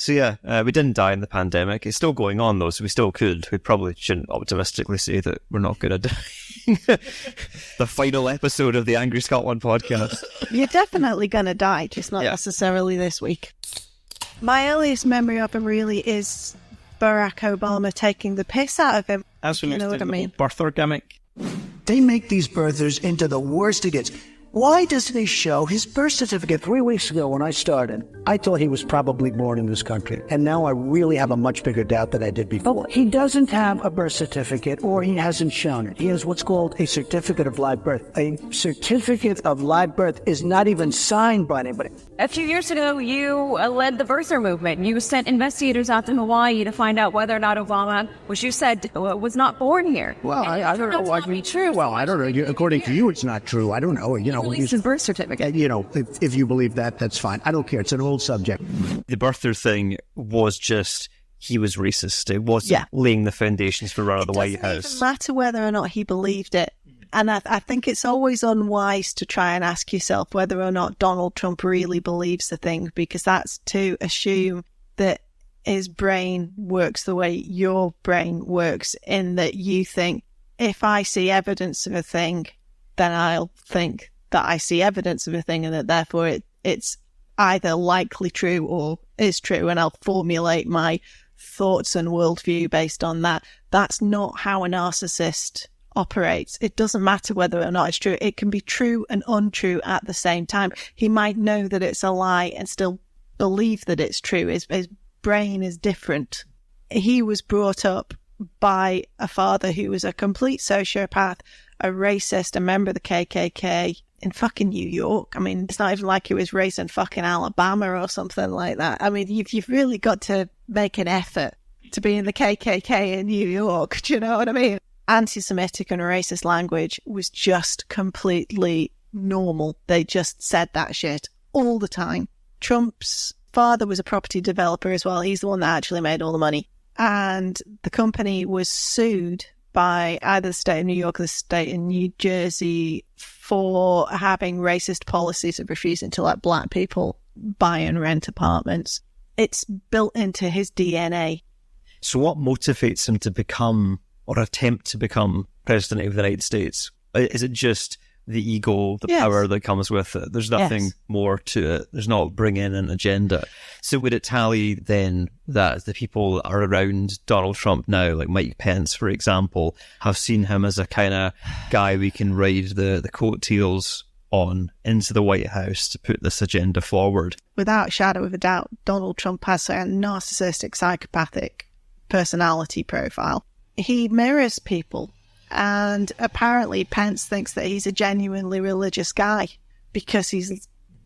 So yeah, we didn't die in the pandemic. It's still going on though, so we still could. We probably shouldn't optimistically say that we're not going to die. The final episode of the Angry Scotland podcast. You're definitely going to die, just not necessarily this week. My earliest memory of him really is Barack Obama taking the piss out of him. As we you know what I mean? Birther gimmick. They make these birthers into the worst it gets. Why doesn't he show his birth certificate? 3 weeks ago when I started, I thought he was probably born in this country. And now I really have a much bigger doubt than I did before. He doesn't have a birth certificate, or he hasn't shown it. He has what's called a certificate of live birth. A certificate of live birth is not even signed by anybody. A few years ago, you led the birther movement. You sent investigators out to Hawaii to find out whether or not Obama, which you said was not born here. Well, I don't know what be true. Well, I don't know. According to you, it's not true. I don't know. You know, Released his birth certificate. You know, if you believe that, that's fine. I don't care. It's an old subject. The birther thing was just, he was racist. It wasn't laying the foundations for run of the White House. It doesn't matter whether or not he believed it. And I think it's always unwise to try and ask yourself whether or not Donald Trump really believes the thing, because that's to assume that his brain works the way your brain works, in that you think, if I see evidence of a thing, then I'll think that I see evidence of a thing, and that therefore it's either likely true or is true, and I'll formulate my thoughts and worldview based on that. That's not how a narcissist operates. It doesn't matter whether or not it's true. It can be true and untrue at the same time. He might know that it's a lie and still believe that it's true. His brain is different. He was brought up by a father who was a complete sociopath, a racist, a member of the KKK in fucking New York. I mean, it's not even like he was raised in fucking Alabama or something like that. I mean, you've really got to make an effort to be in the KKK in New York. Do you know what I mean? Anti-Semitic and racist language was just completely normal. They just said that shit all the time. Trump's father was a property developer as well. He's the one that actually made all the money. And the company was sued by either the state of New York or the state of New Jersey for having racist policies of refusing to let black people buy and rent apartments. It's built into his DNA. So what motivates him to become, or attempt to become, president of the United States? Is it just the ego, the power that comes with it? There's nothing more to it. There's not bringing an agenda. So would it tally then that the people are around Donald Trump now, like Mike Pence, for example, have seen him as a kind of guy we can ride the coattails on into the White House to put this agenda forward? Without a shadow of a doubt, Donald Trump has a narcissistic, psychopathic personality profile. He mirrors people. And apparently Pence thinks that he's a genuinely religious guy because he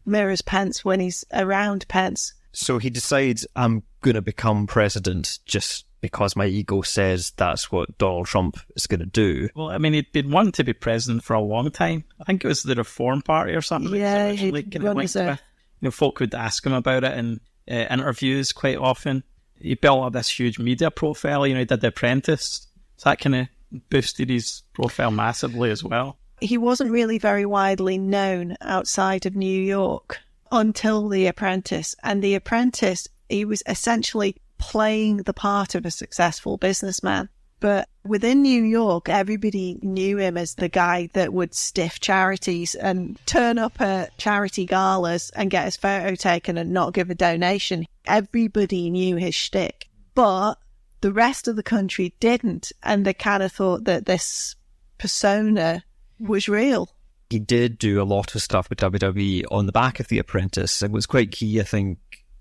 mirrors Pence when he's around Pence. So he decides, I'm going to become president just because my ego says that's what Donald Trump is going to do. Well, I mean, he'd been wanting to be president for a long time. I think it was the Reform Party or something. Yeah, he'd run as a... folk would ask him about it in interviews quite often. He built up this huge media profile. You know, he did The Apprentice. So that kind of boosted his profile massively as well. He wasn't really very widely known outside of New York until The Apprentice. And The Apprentice, he was essentially playing the part of a successful businessman. But within New York, everybody knew him as the guy that would stiff charities and turn up at charity galas and get his photo taken and not give a donation. Everybody knew his shtick. But the rest of the country didn't, and they kind of thought that this persona was real. He did do a lot of stuff with WWE on the back of The Apprentice. It was quite key, I think,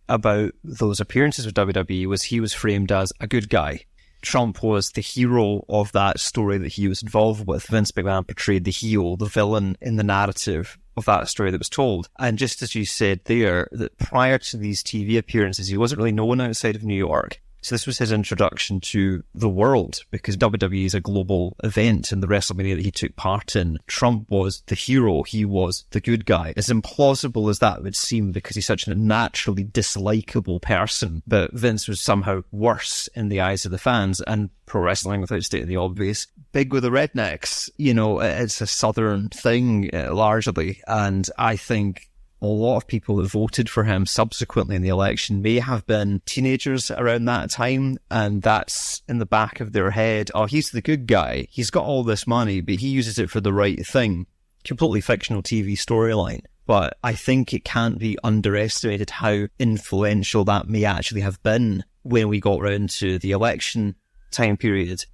about those appearances with WWE was he was framed as a good guy. Trump was the hero of that story that he was involved with. Vince McMahon portrayed the heel, the villain in the narrative of that story that was told. And just as you said there, that prior to these TV appearances, he wasn't really known outside of New York. So this was his introduction to the world, because WWE is a global event, and the WrestleMania that he took part in, Trump was the hero. He was the good guy. As implausible as that would seem, because he's such a naturally dislikable person, but Vince was somehow worse in the eyes of the fans, and pro wrestling, without stating the obvious, big with the rednecks. You know, it's a southern thing largely, and I think a lot of people that voted for him subsequently in the election may have been teenagers around that time, and that's in the back of their head. Oh, he's the good guy. He's got all this money, but he uses it for the right thing. Completely fictional TV storyline. But I think it can't be underestimated how influential that may actually have been when we got round to the election time period.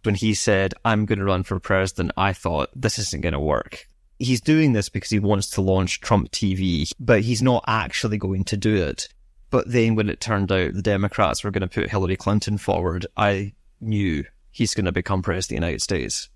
When he said, I'm going to run for president, I thought, this isn't going to work. He's doing this because he wants to launch Trump TV, but he's not actually going to do it. But then when it turned out the Democrats were going to put Hillary Clinton forward, I knew he's going to become president of the United States.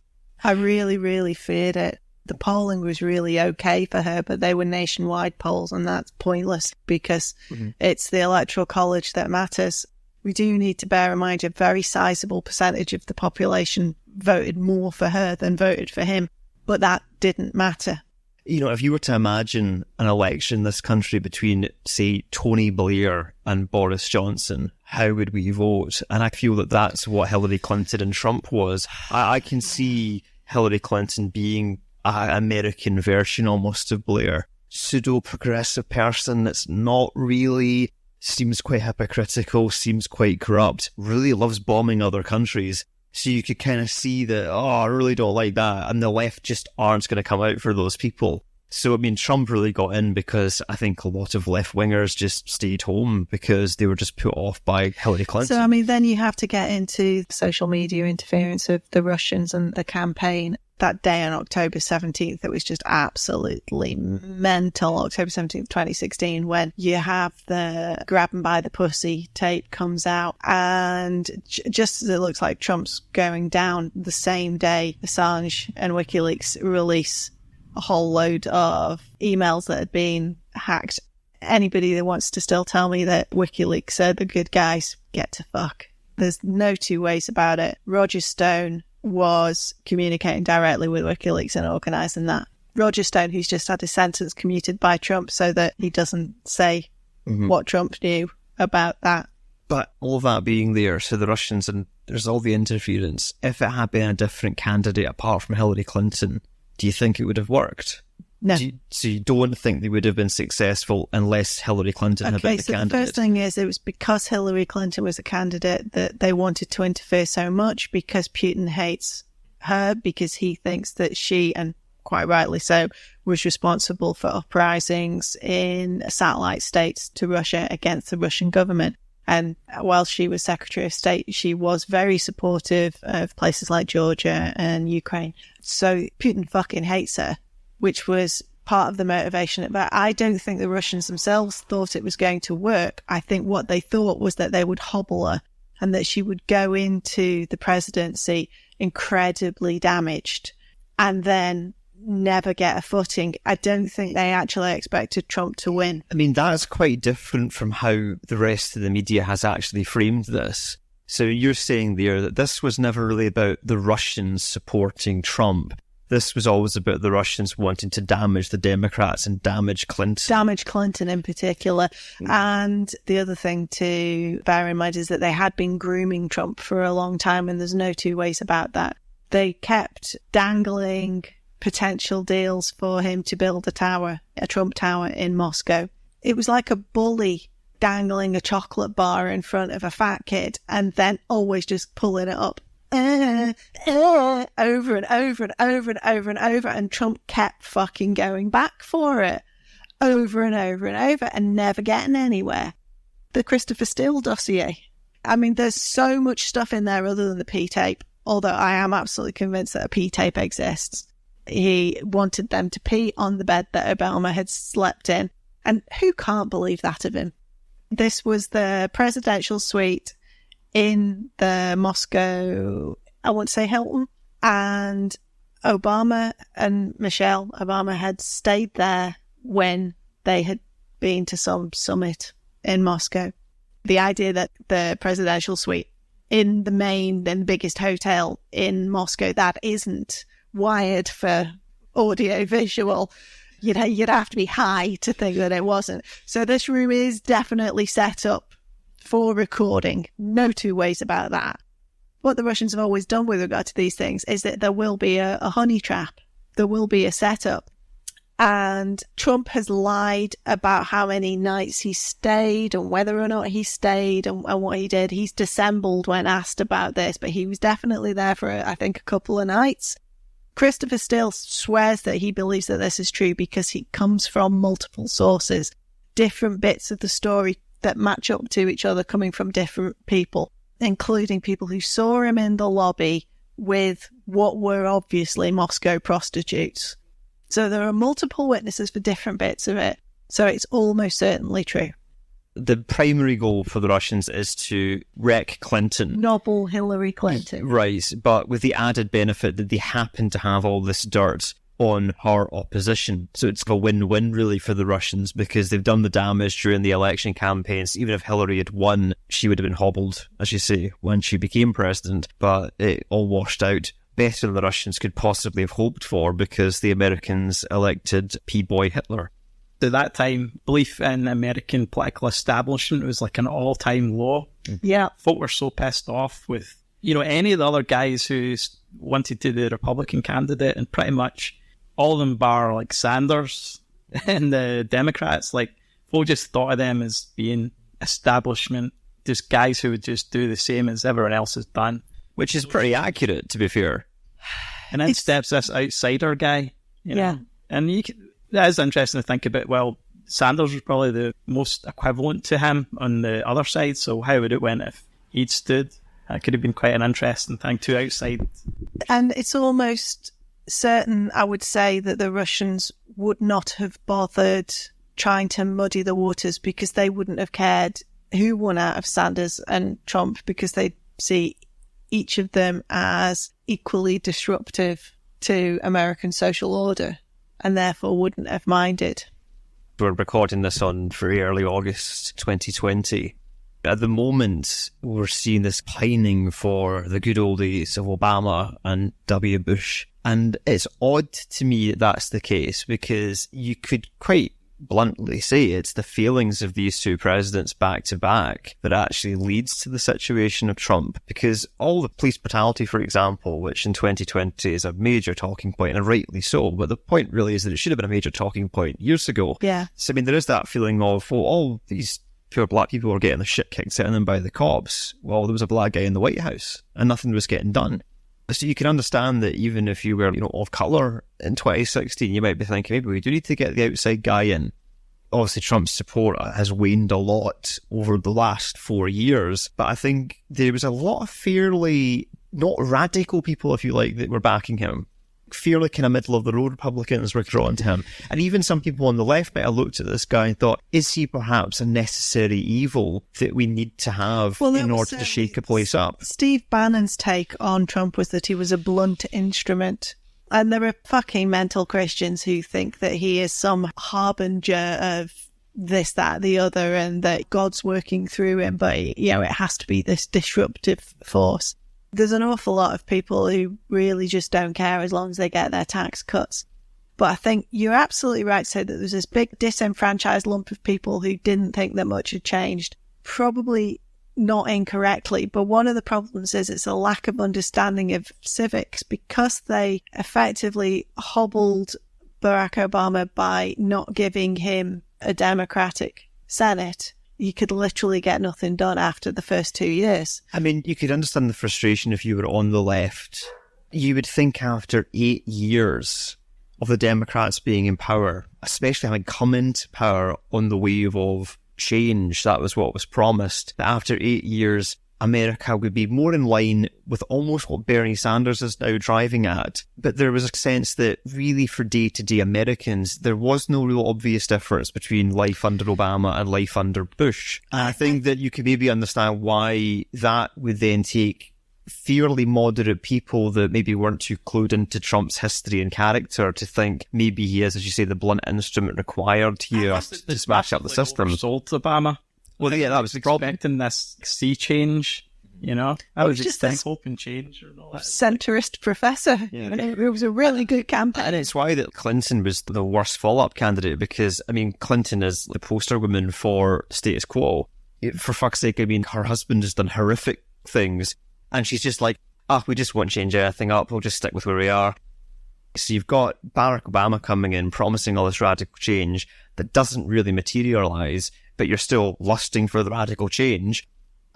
I really, really feared it. The polling was really okay for her, but they were nationwide polls, and that's pointless because it's the Electoral College that matters. We do need to bear in mind a very sizable percentage of the population voted more for her than voted for him, but that didn't matter. You know, if you were to imagine an election in this country between, say, Tony Blair and Boris Johnson, how would we vote? And I feel that that's what Hillary Clinton and Trump was. I can see Hillary Clinton being an American version almost of Blair. Pseudo-progressive person that's not really, seems quite hypocritical, seems quite corrupt, really loves bombing other countries. So you could kind of see that, oh, I really don't like that. And the left just aren't going to come out for those people. So, I mean, Trump really got in because I think a lot of left-wingers just stayed home because they were just put off by Hillary Clinton. So, I mean, then you have to get into social media interference of the Russians and the campaign. That day on October 17th, it was just absolutely mental. October 17th, 2016, when you have the grab 'em by the pussy tape comes out. And just as it looks like Trump's going down, the same day, Assange and WikiLeaks release a whole load of emails that had been hacked. Anybody that wants to still tell me that WikiLeaks are the good guys, get to fuck. There's no two ways about it. Roger Stone was communicating directly with WikiLeaks and organising that. Roger Stone, who's just had his sentence commuted by Trump so that he doesn't say what Trump knew about that. But all that being there, so the Russians, and there's all the interference, if it had been a different candidate apart from Hillary Clinton, do you think it would have worked? No. So you don't think they would have been successful unless Hillary Clinton had been the candidate? The first thing is, it was because Hillary Clinton was a candidate that they wanted to interfere so much, because Putin hates her, because he thinks that she, and quite rightly so, was responsible for uprisings in satellite states to Russia against the Russian government. And while she was Secretary of State, she was very supportive of places like Georgia and Ukraine. So Putin fucking hates her, which was part of the motivation. But I don't think the Russians themselves thought it was going to work. I think what they thought was that they would hobble her and that she would go into the presidency incredibly damaged and then never get a footing. I don't think they actually expected Trump to win. I mean, that's quite different from how the rest of the media has actually framed this. So you're saying there that this was never really about the Russians supporting Trump. This was always about the Russians wanting to damage the Democrats and damage Clinton. Damage Clinton in particular. And the other thing to bear in mind is that they had been grooming Trump for a long time, and there's no two ways about that. They kept dangling potential deals for him to build a Trump tower in Moscow. It was like a bully dangling a chocolate bar in front of a fat kid and then always just pulling it up over and over and over and over and over, and Trump kept fucking going back for it over and over and over and never getting anywhere. The Christopher Steele dossier. I mean, there's so much stuff in there other than the P-tape, although I am absolutely convinced that a P-tape exists. He wanted them to pee on the bed that Obama had slept in, and who can't believe that of him? This was the presidential suite in the Moscow, I won't say Hilton, and Obama and Michelle Obama had stayed there when they had been to some summit in Moscow. The idea that the presidential suite in the main and biggest hotel in Moscow that isn't wired for audio visual, you'd have to be high to think that it wasn't. So this room is definitely set up for recording. No two ways about that. What the Russians have always done with regard to these things is that there will be a honey trap. There will be a setup. And Trump has lied about how many nights he stayed and whether or not he stayed and what he did. He's dissembled when asked about this, but he was definitely there for, I think, a couple of nights. Christopher Steele swears that he believes that this is true because he comes from multiple sources, different bits of the story that match up to each other coming from different people, including people who saw him in the lobby with what were obviously Moscow prostitutes. So there are multiple witnesses for different bits of it. So it's almost certainly true. The primary goal for the Russians is to wreck Clinton. Nobble Hillary Clinton. Right, but with the added benefit that they happen to have all this dirt on her opposition. So it's a win-win really for the Russians because they've done the damage during the election campaigns. Even if Hillary had won, she would have been hobbled, as you say, when she became president. But it all washed out better than the Russians could possibly have hoped for because the Americans elected P-boy Hitler. At that time, belief in the American political establishment was like an all-time low. Yeah. Folk were so pissed off with, any of the other guys who wanted to be the Republican candidate, and pretty much all of them bar like Sanders and the Democrats, like folk just thought of them as being establishment, just guys who would just do the same as everyone else has done. Which is pretty accurate, to be fair. And then steps this outsider guy, Yeah. And that is interesting to think about. Well, Sanders was probably the most equivalent to him on the other side, so how would it went if he'd stood? That could have been quite an interesting thing to outside. And it's almost certain, I would say, that the Russians would not have bothered trying to muddy the waters because they wouldn't have cared who won out of Sanders and Trump because they see each of them as equally disruptive to American social order and therefore wouldn't have minded. We're recording this on very early August 2020. At the moment, we're seeing this pining for the good old days of Obama and W. Bush. And it's odd to me that that's the case because you could quite bluntly say it's the failings of these two presidents back to back that actually leads to the situation of Trump, because all the police brutality, for example, which in 2020 is a major talking point, and rightly so, but the point really is that it should have been a major talking point years ago. Yeah. So, I mean, there is that feeling of, well, all these poor black people were getting the shit kicked out of them by the cops. Well, there was a black guy in the White House and nothing was getting done. So you can understand that even if you were, of colour in 2016, you might be thinking, maybe we do need to get the outside guy in. Obviously, Trump's support has waned a lot over the last 4 years, but I think there was a lot of fairly, not radical people, if you like, that were backing him. Fairly kind of middle-of-the-road Republicans were drawn to him. And even some people on the left might have looked at this guy and thought, is he perhaps a necessary evil that we need to have in order to shake a place up? Steve Bannon's take on Trump was that he was a blunt instrument. And there are fucking mental Christians who think that he is some harbinger of this, that, the other, and that God's working through him, but, it has to be this disruptive force. There's an awful lot of people who really just don't care as long as they get their tax cuts. But I think you're absolutely right to say that there's this big disenfranchised lump of people who didn't think that much had changed. Probably not incorrectly, but one of the problems is it's a lack of understanding of civics because they effectively hobbled Barack Obama by not giving him a Democratic Senate. You could literally get nothing done after the first 2 years. I mean, you could understand the frustration if you were on the left. You would think after 8 years of the Democrats being in power, especially having come into power on the wave of change, that was what was promised, that after 8 years, America would be more in line with almost what Bernie Sanders is now driving at. But there was a sense that really for day-to-day Americans, there was no real obvious difference between life under Obama and life under Bush. And I think that you could maybe understand why that would then take fairly moderate people that maybe weren't too clued into Trump's history and character to think maybe he is, as you say, the blunt instrument required here to smash up the system. Sold Obama. Well, yeah, that was the problem. Expecting this sea change, I was just hoping change or all that. Centrist professor. Yeah. It was a really good campaign. And it's why that Clinton was the worst follow-up candidate because, Clinton is the poster woman for status quo. For fuck's sake, her husband has done horrific things and she's just like, we just won't change anything up. We'll just stick with where we are. So you've got Barack Obama coming in, promising all this radical change that doesn't really materialise, but you're still lusting for the radical change.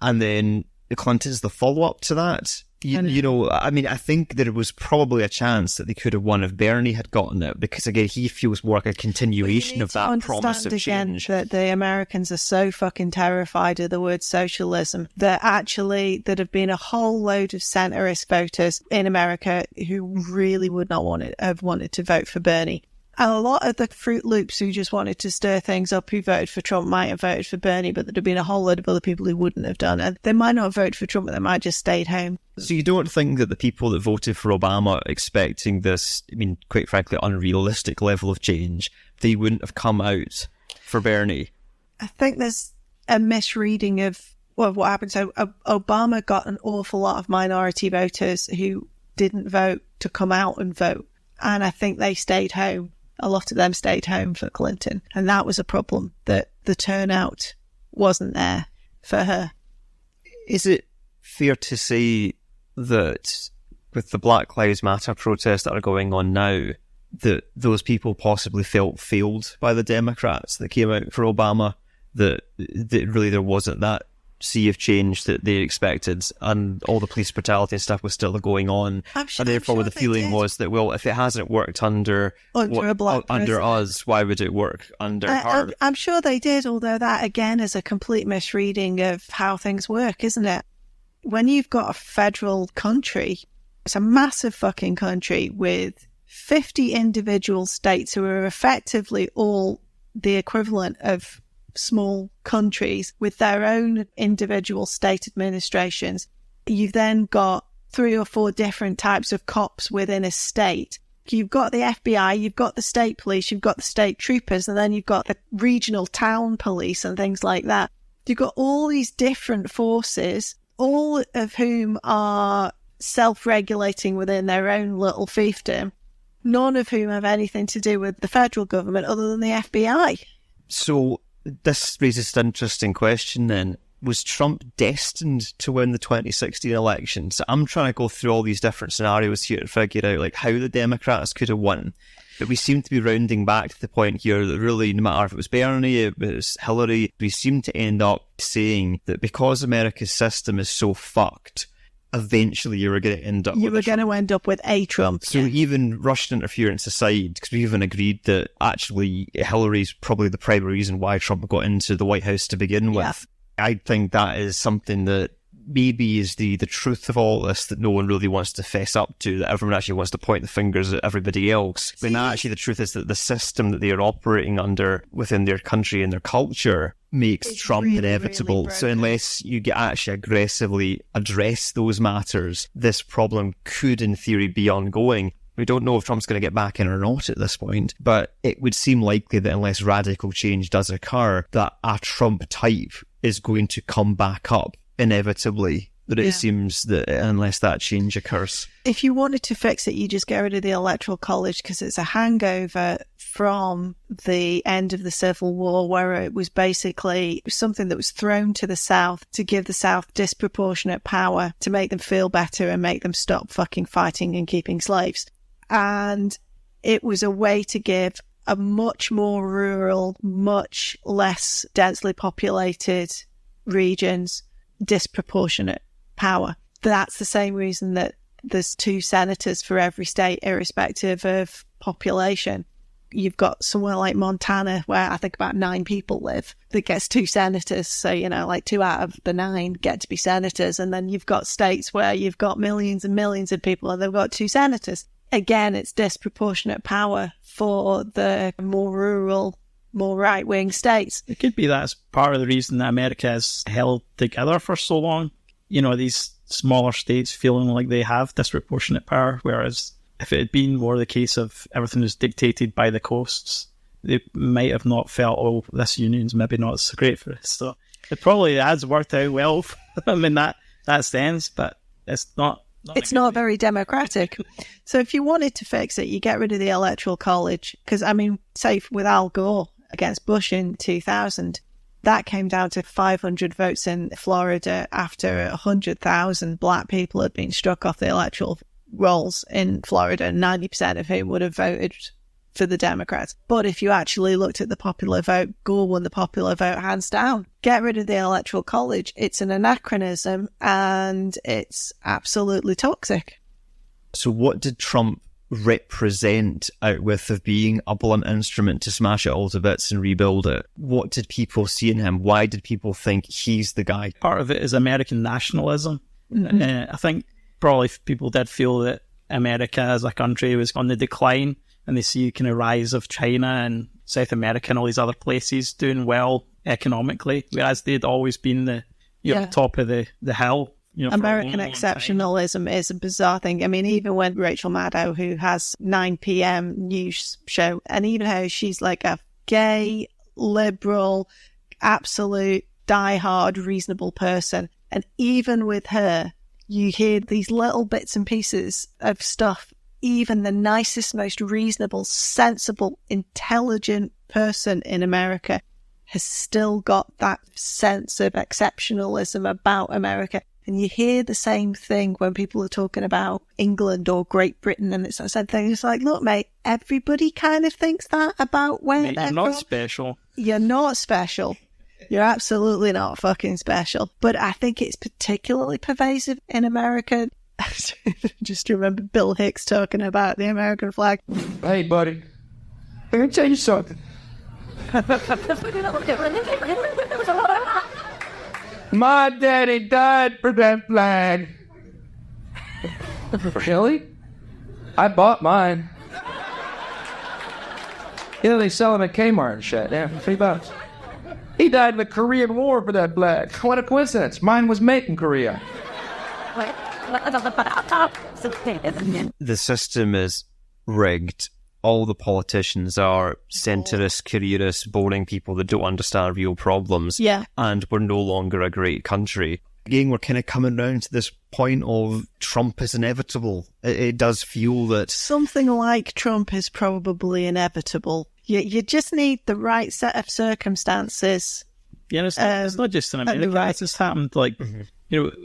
And then Clinton's the follow-up to that. You know, I mean, I think there was probably a chance that they could have won if Bernie had gotten it, because again, he feels more like a continuation of that promise of change. That the Americans are so fucking terrified of the word socialism that actually there'd have been a whole load of centrist voters in America who really would not have wanted to vote for Bernie. And a lot of the Fruit Loops who just wanted to stir things up, who voted for Trump, might have voted for Bernie, but there'd have been a whole load of other people who wouldn't have done it. They might not have voted for Trump, but they might have just stayed home. So you don't think that the people that voted for Obama expecting this, I mean, quite frankly, unrealistic level of change, they wouldn't have come out for Bernie? I think there's a misreading of what happened. So Obama got an awful lot of minority voters who didn't vote to come out and vote. And I think they stayed home. A lot of them stayed home for Clinton. And that was a problem, that the turnout wasn't there for her. Is it fair to say that with the Black Lives Matter protests that are going on now, that those people possibly felt failed by the Democrats that came out for Obama, that really there wasn't that sea of change that they expected, and all the police brutality and stuff was still going on, and therefore the feeling was that, well, if it hasn't worked under us, why would it work under her? I'm sure they did, although that again is a complete misreading of how things work, isn't it? When you've got a federal country, it's a massive fucking country with 50 individual states who are effectively all the equivalent of small countries with their own individual state administrations. You've then got 3 or 4 different types of cops within a state. You've got the FBI, you've got the state police, you've got the state troopers, and then you've got the regional town police and things like that. You've got all these different forces, all of whom are self-regulating within their own little fiefdom, none of whom have anything to do with the federal government other than the FBI. So this raises an interesting question then. Was Trump destined to win the 2016 election? So I'm trying to go through all these different scenarios here to figure out like how the Democrats could have won. But we seem to be rounding back to the point here that really, no matter if it was Bernie, it was Hillary, we seem to end up saying that because America's system is so fucked, eventually you were going to end up with a Trump. So even Russian interference aside, because we even agreed that actually Hillary's probably the primary reason why Trump got into the White House to begin with. I think that is something that maybe is the truth of all this that no one really wants to fess up to, that everyone actually wants to point the fingers at everybody else. When actually the truth is that the system that they are operating under within their country and their culture makes Trump really, inevitable. Really so unless you get actually aggressively address those matters, this problem could in theory be ongoing. We don't know if Trump's going to get back in or not at this point, but it would seem likely that unless radical change does occur, that a Trump type is going to come back up inevitably. But it seems that unless that change occurs. If you wanted to fix it, you just get rid of the Electoral College, because it's a hangover from the end of the Civil War, where it was basically something that was thrown to the South to give the South disproportionate power to make them feel better and make them stop fucking fighting and keeping slaves. And it was a way to give a much more rural, much less densely populated regions disproportionate power. That's the same reason that there's 2 senators for every state, irrespective of population. You've got somewhere like Montana, where I think about 9 people live, that gets 2 senators. So, like 2 out of the 9 get to be senators. And then you've got states where you've got millions and millions of people and they've got 2 senators. Again, it's disproportionate power for the more rural, more right-wing states. It could be that's part of the reason that America has held together for so long. These smaller states feeling like they have disproportionate power, whereas if it had been more the case of everything was dictated by the coasts, they might have not felt, oh, this union's maybe not so great for us. So it probably has worked out well for them in that sense, but it's not. It's not very democratic. So if you wanted to fix it, you get rid of the Electoral College. Because, say with Al Gore against Bush in 2000, that came down to 500 votes in Florida after 100,000 black people had been struck off the electoral roles in Florida, 90% of whom would have voted for the Democrats. But if you actually looked at the popular vote, Gore won the popular vote hands down. Get rid of the Electoral College. It's an anachronism and it's absolutely toxic. So what did Trump represent out with of being a blunt instrument to smash it all to bits and rebuild it? What did people see in him? Why did people think he's the guy? Part of it is American nationalism. I think probably people did feel that America as a country was on the decline, and they see kind of rise of China and South America and all these other places doing well economically, whereas they'd always been the top of the hill. American exceptionalism is a bizarre thing. I mean, even when Rachel Maddow, who has 9 p.m. news show, and even how she's like a gay, liberal, absolute, diehard, reasonable person, and even with her, you hear these little bits and pieces of stuff. Even the nicest, most reasonable, sensible, intelligent person in America has still got that sense of exceptionalism about America. And you hear the same thing when people are talking about England or Great Britain, and it's that same thing. It's like, look, mate, everybody kind of thinks that about where they're You're not from. special. You're not special. You're absolutely not fucking special. But I think it's particularly pervasive in America. Just remember Bill Hicks talking about the American flag. Hey, buddy, let me tell you something. My daddy died for that flag. Really? I bought mine. You know, they sell them at Kmart and shit. Yeah, for $3. He died in the Korean War for that flag. What a coincidence. Mine was made in Korea. The system is rigged. All the politicians are centrist, careerist, boring people that don't understand real problems. Yeah. And we're no longer a great country. Again, we're kind of coming round to this point of Trump is inevitable. It does feel that something like Trump is probably inevitable. You just need the right set of circumstances. Yeah, it's not just in America. Right. It's just happened, like,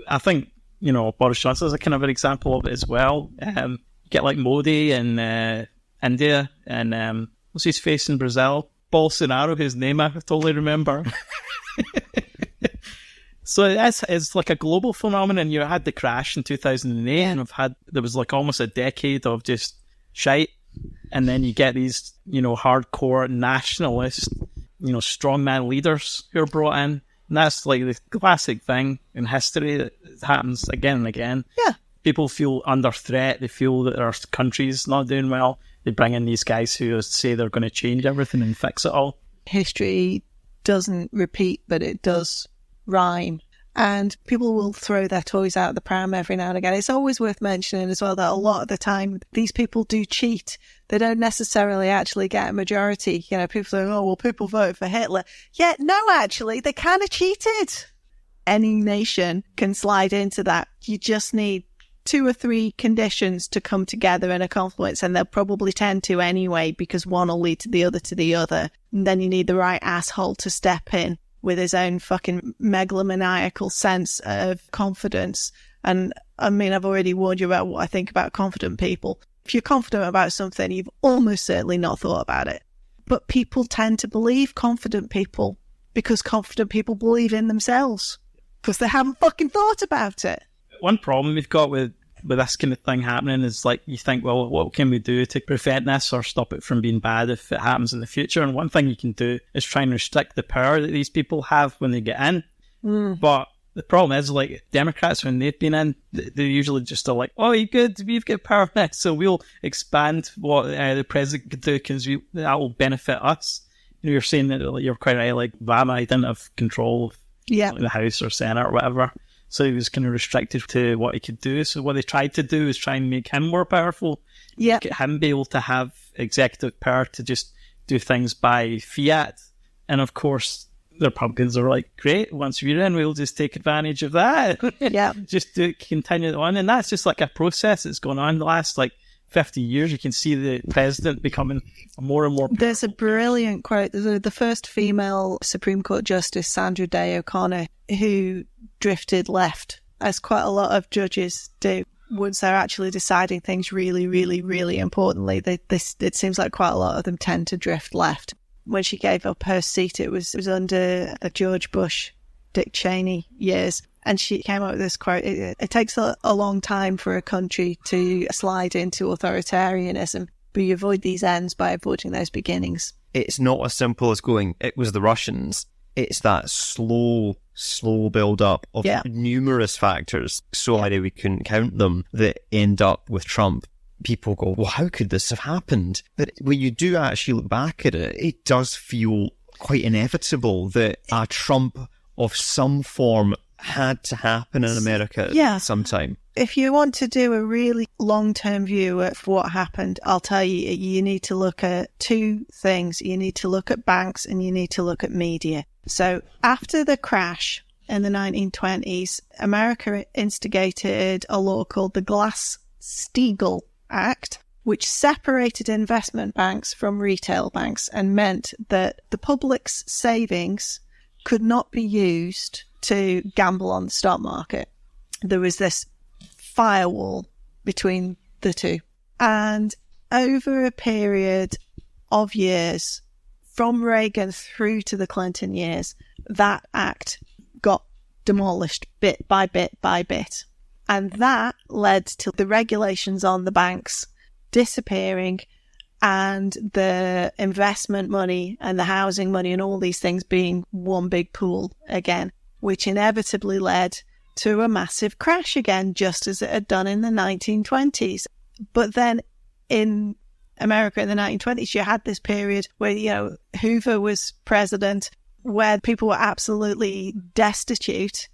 I think, Boris Johnson is a kind of an example of it as well. You get like Modi in India, and what's his face in Brazil? Bolsonaro, whose name I totally remember. So it's like a global phenomenon. You had the crash in 2008, and there was like almost a decade of just shite. And then you get these, hardcore nationalist, strongman leaders who are brought in. And that's like the classic thing in history that happens again and again. Yeah. People feel under threat. They feel that their country's not doing well. They bring in these guys who say they're going to change everything and fix it all. History doesn't repeat, but it does rhyme. And people will throw their toys out of the pram every now and again. It's always worth mentioning as well that a lot of the time, these people do cheat. They don't necessarily actually get a majority. People say, oh, well, people voted for Hitler. Yeah, no, actually, they kind of cheated. Any nation can slide into that. You just need 2 or 3 conditions to come together in a confluence, and they'll probably tend to anyway, because one will lead to the other. And then you need the right asshole to step in with his own fucking megalomaniacal sense of confidence. And I mean, I've already warned you about what I think about confident people. If you're confident about something, you've almost certainly not thought about it. But people tend to believe confident people because confident people believe in themselves because they haven't fucking thought about it. One problem we've got with this kind of thing happening is, like, you think, well, what can we do to prevent this or stop it from being bad if it happens in the future? And one thing you can do is try and restrict the power that these people have when they get in. But the problem is, like, Democrats, when they've been in, they usually just are like, oh, you're good, we've got power next, so we'll expand what the president can do because that will benefit us. You're saying that, like, you're quite right, like, Obama, he didn't have control of the House or Senate or whatever. So he was kind of restricted to what he could do. So what they tried to do is try and make him more powerful. Yeah. Get him be able to have executive power to just do things by fiat. And of course, the Republicans are like, great, once we're in, we'll just take advantage of that. Yeah. Just continue it on. And that's just like a process that's going on the last, 50 years. You can see the president becoming more and more powerful. There's a brilliant quote. The first female Supreme Court Justice, Sandra Day O'Connor, who drifted left, as quite a lot of judges do. once they're actually deciding things really, really, really importantly, it seems like quite a lot of them tend to drift left. When she gave up her seat, it was under the George Bush, Dick Cheney years. And she came up with this quote, it takes a long time for a country to slide into authoritarianism, but you avoid these ends by avoiding those beginnings. It's not as simple as going, it was the Russians. It's that slow build up of numerous factors, so many we couldn't count them, that end up with Trump. People go, well, how could this have happened? But when you do actually look back at it, it does feel quite inevitable that a Trump of some form had to happen in America at some time. If you want to do a really long-term view of what happened, I'll tell you, you need to look at two things. You need to look at banks and you need to look at media. So after the crash in the 1920s, America instigated a law called the Glass-Steagall Act, which separated investment banks from retail banks and meant that the public's savings could not be used to gamble on the stock market. There was this firewall between the two. And over a period of years, from Reagan through to the Clinton years, that act got demolished bit by bit by bit. And that led to the regulations on the banks disappearing and the investment money and the housing money and all these things being one big pool again, which inevitably led to a massive crash again, just as it had done in the 1920s. But then in America in the 1920s, you had this period where, Hoover was president, where people were absolutely destitute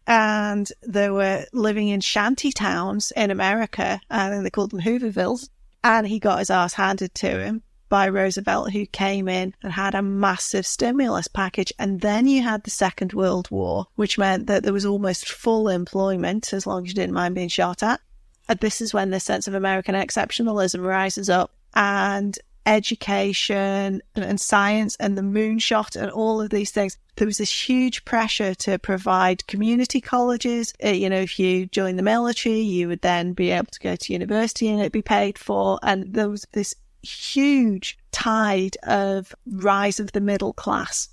and they were living in shanty towns in America, and they called them Hoovervilles. And he got his ass handed to him by Roosevelt, who came in and had a massive stimulus package. And then you had the Second World War, which meant that there was almost full employment as long as you didn't mind being shot at. And this is when the sense of American exceptionalism rises up, and education and science and the moonshot and all of these things. There was this huge pressure to provide community colleges. If you joined the military, you would then be able to go to university and it'd be paid for. And there was this huge tide of rise of the middle class.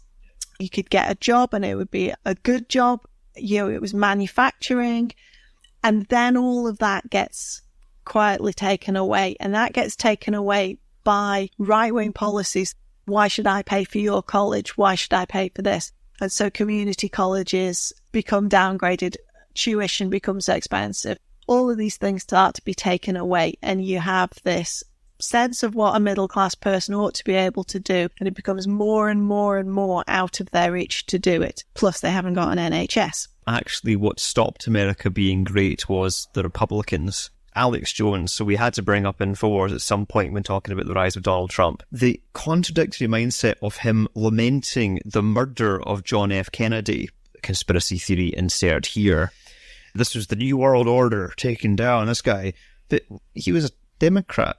You could get a job and it would be a good job. It was manufacturing. And then all of that gets quietly taken away. And that gets taken away by right-wing policies. Why should I pay for your college? Why should I pay for this? And so community colleges become downgraded. Tuition becomes expensive. All of these things start to be taken away. And you have this sense of what a middle-class person ought to be able to do. And it becomes more and more and more out of their reach to do it. Plus, they haven't got an NHS. Actually, what stopped America being great was the Republicans. Alex Jones, so we had to bring up InfoWars at some point when talking about the rise of Donald Trump. The contradictory mindset of him lamenting the murder of John F. Kennedy, conspiracy theory insert here. This was the New World Order taking down this guy. But he was a Democrat.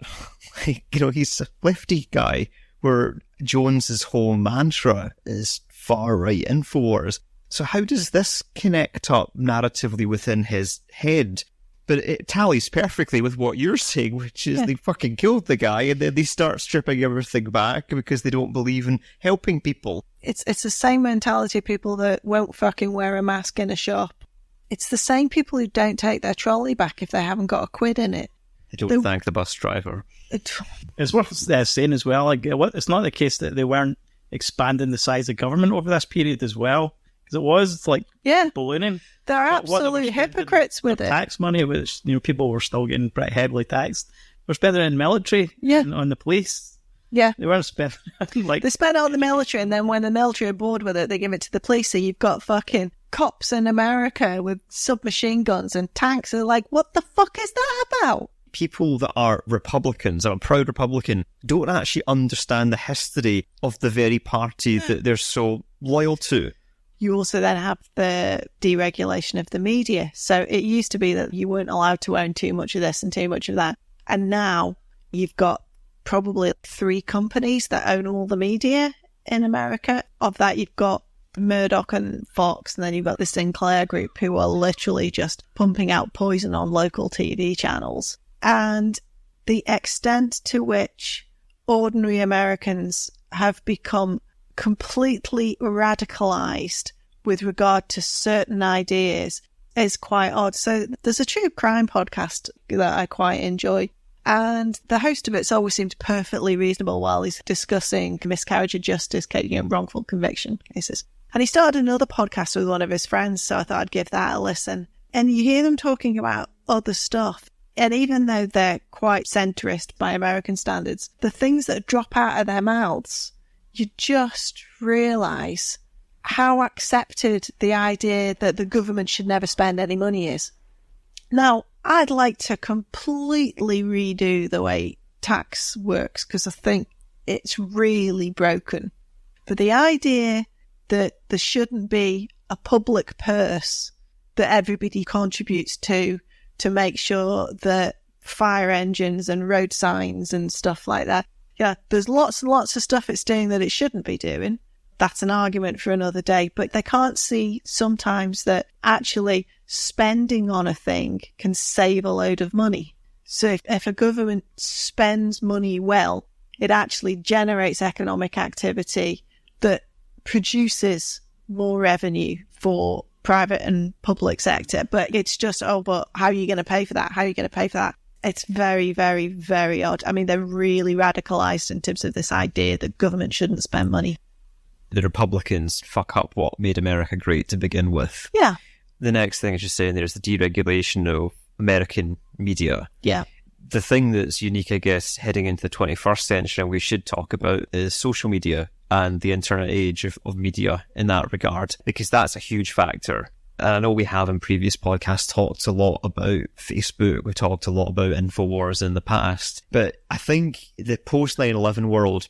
He's a lefty guy, where Jones's whole mantra is far-right InfoWars. So how does this connect up narratively within his head? But it tallies perfectly with what you're saying, which is they fucking killed the guy and then they start stripping everything back because they don't believe in helping people. It's the same mentality of people that won't fucking wear a mask in a shop. It's the same people who don't take their trolley back if they haven't got a quid in it. They don't thank the bus driver. It's worth saying as well, it's not the case that they weren't expanding the size of government over this period as well. Because it was ballooning. They're absolute hypocrites with it. Tax money, which people were still getting pretty heavily taxed. We're spending it in the military, on the police. Yeah, they weren't spending they spend it on the military, and then when the military are bored with it, they give it to the police. So you've got fucking cops in America with submachine guns and tanks. And they're like, what the fuck is that about? People that are Republicans, I'm a proud Republican, don't actually understand the history of the very party that they're so loyal to. You also then have the deregulation of the media. So it used to be that you weren't allowed to own too much of this and too much of that. And now you've got probably 3 companies that own all the media in America. Of that, you've got Murdoch and Fox, and then you've got the Sinclair group who are literally just pumping out poison on local TV channels. And the extent to which ordinary Americans have become completely radicalized with regard to certain ideas is quite odd. So there's a true crime podcast that I quite enjoy, and the host of it's always seems perfectly reasonable while he's discussing miscarriage of justice, wrongful conviction cases. And he started another podcast with one of his friends, so I thought I'd give that a listen. And you hear them talking about other stuff. And even though they're quite centrist by American standards, the things that drop out of their mouths, you just realise how accepted the idea that the government should never spend any money is. Now, I'd like to completely redo the way tax works because I think it's really broken. But the idea that there shouldn't be a public purse that everybody contributes to make sure that fire engines and road signs and stuff like that, yeah, there's lots and lots of stuff it's doing that it shouldn't be doing. That's an argument for another day, but they can't see sometimes that actually spending on a thing can save a load of money. So if a government spends money well, it actually generates economic activity that produces more revenue for private and public sector. But it's just, but how are you going to pay for that? How are you going to pay for that? It's very, very, very odd. I mean, they're really radicalized in terms of this idea that government shouldn't spend money. The Republicans fuck up what made America great to begin with. Yeah. The next thing is just saying there's the deregulation of American media. Yeah. The thing that's unique, I guess, heading into the 21st century, and we should talk about, is social media and the internet age of media in that regard, because that's a huge factor. And I know we have in previous podcasts talked a lot about Facebook, we talked a lot about InfoWars in the past, but I think the post 9/11 world,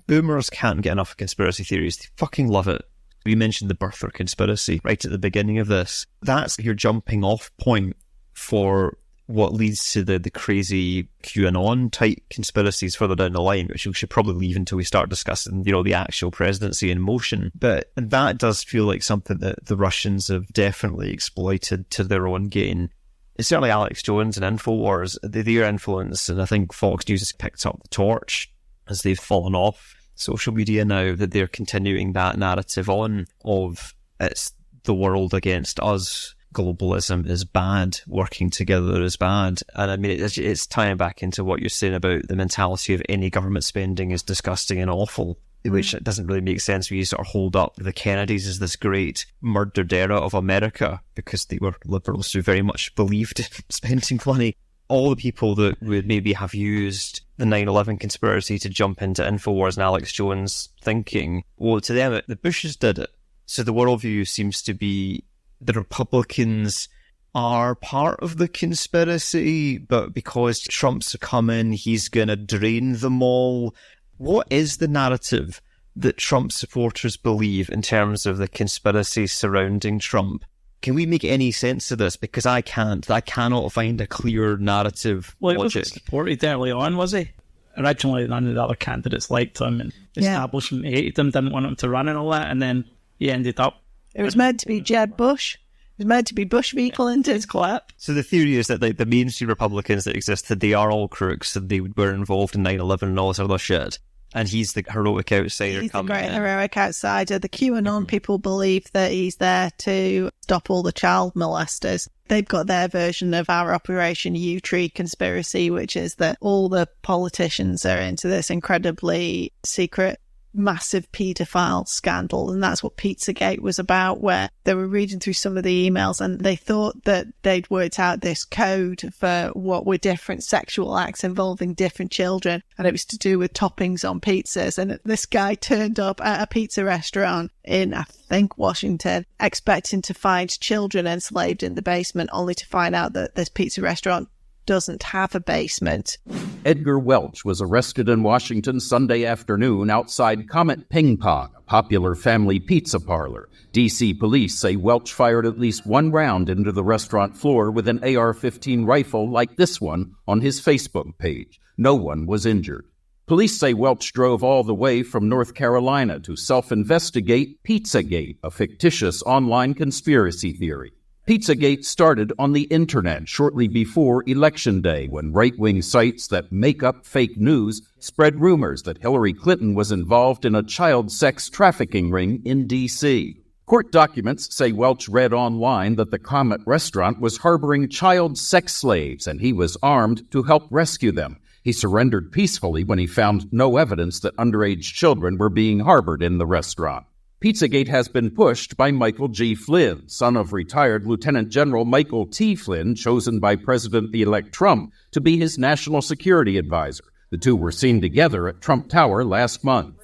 boomers can't get enough conspiracy theories. They fucking love it. We mentioned the birther conspiracy right at the beginning of this. That's your jumping off point for what leads to the crazy QAnon type conspiracies further down the line, which we should probably leave until we start discussing, the actual presidency in motion. But that does feel like something that the Russians have definitely exploited to their own gain. It's certainly Alex Jones and InfoWars, their influence, and I think Fox News has picked up the torch as they've fallen off social media now, that they're continuing that narrative on of it's the world against us. Globalism is bad, working together is bad. And I mean, it's tying back into what you're saying about the mentality of any government spending is disgusting and awful, which doesn't really make sense when you sort of hold up the Kennedys as this great murdered era of America because they were liberals who very much believed in spending money. All the people that would maybe have used the 9/11 conspiracy to jump into InfoWars and Alex Jones thinking, well, to them, the Bushes did it. So the worldview seems to be the Republicans are part of the conspiracy, but because Trump's coming, he's going to drain them all. What is the narrative that Trump supporters believe in terms of the conspiracy surrounding Trump? Can we make any sense of this? Because I can't. I cannot find a clear narrative Well, he logic. wasn't supported early on, was he? Originally, none of the other candidates liked him, and the establishment hated him, didn't want him to run and all that, and then he ended up... It was meant to be Jeb Bush. It was meant to be Bush v. Clinton. His clap. So the theory is that the mainstream Republicans that existed, they are all crooks, and they were involved in 9/11 and all this other shit. And he's the heroic outsider. He's the coming great in. heroic outsider. The QAnon people believe that he's there to stop all the child molesters. They've got their version of our Operation U-Tree conspiracy, which is that all the politicians are into this incredibly secret, massive paedophile scandal. And that's what Pizzagate was about, where they were reading through some of the emails and they thought that they'd worked out this code for what were different sexual acts involving different children. And it was to do with toppings on pizzas. And this guy turned up at a pizza restaurant in, I think, Washington, expecting to find children enslaved in the basement, only to find out that this pizza restaurant doesn't have a basement. Edgar Welch was arrested in Washington Sunday afternoon outside Comet Ping Pong, a popular family pizza parlor. D.C. police say Welch fired at least one round into the restaurant floor with an AR-15 rifle like this one on his Facebook page. No one was injured. Police say Welch drove all the way from North Carolina to self-investigate Pizzagate, a fictitious online conspiracy theory. Pizzagate started on the internet shortly before Election Day when right-wing sites that make up fake news spread rumors that Hillary Clinton was involved in a child sex trafficking ring in D.C. Court documents say Welch read online that the Comet restaurant was harboring child sex slaves and he was armed to help rescue them. He surrendered peacefully when he found no evidence that underage children were being harbored in the restaurant. Pizzagate has been pushed by Michael G. Flynn, son of retired Lieutenant General Michael T. Flynn, chosen by President-elect Trump to be his national security advisor. The two were seen together at Trump Tower last month.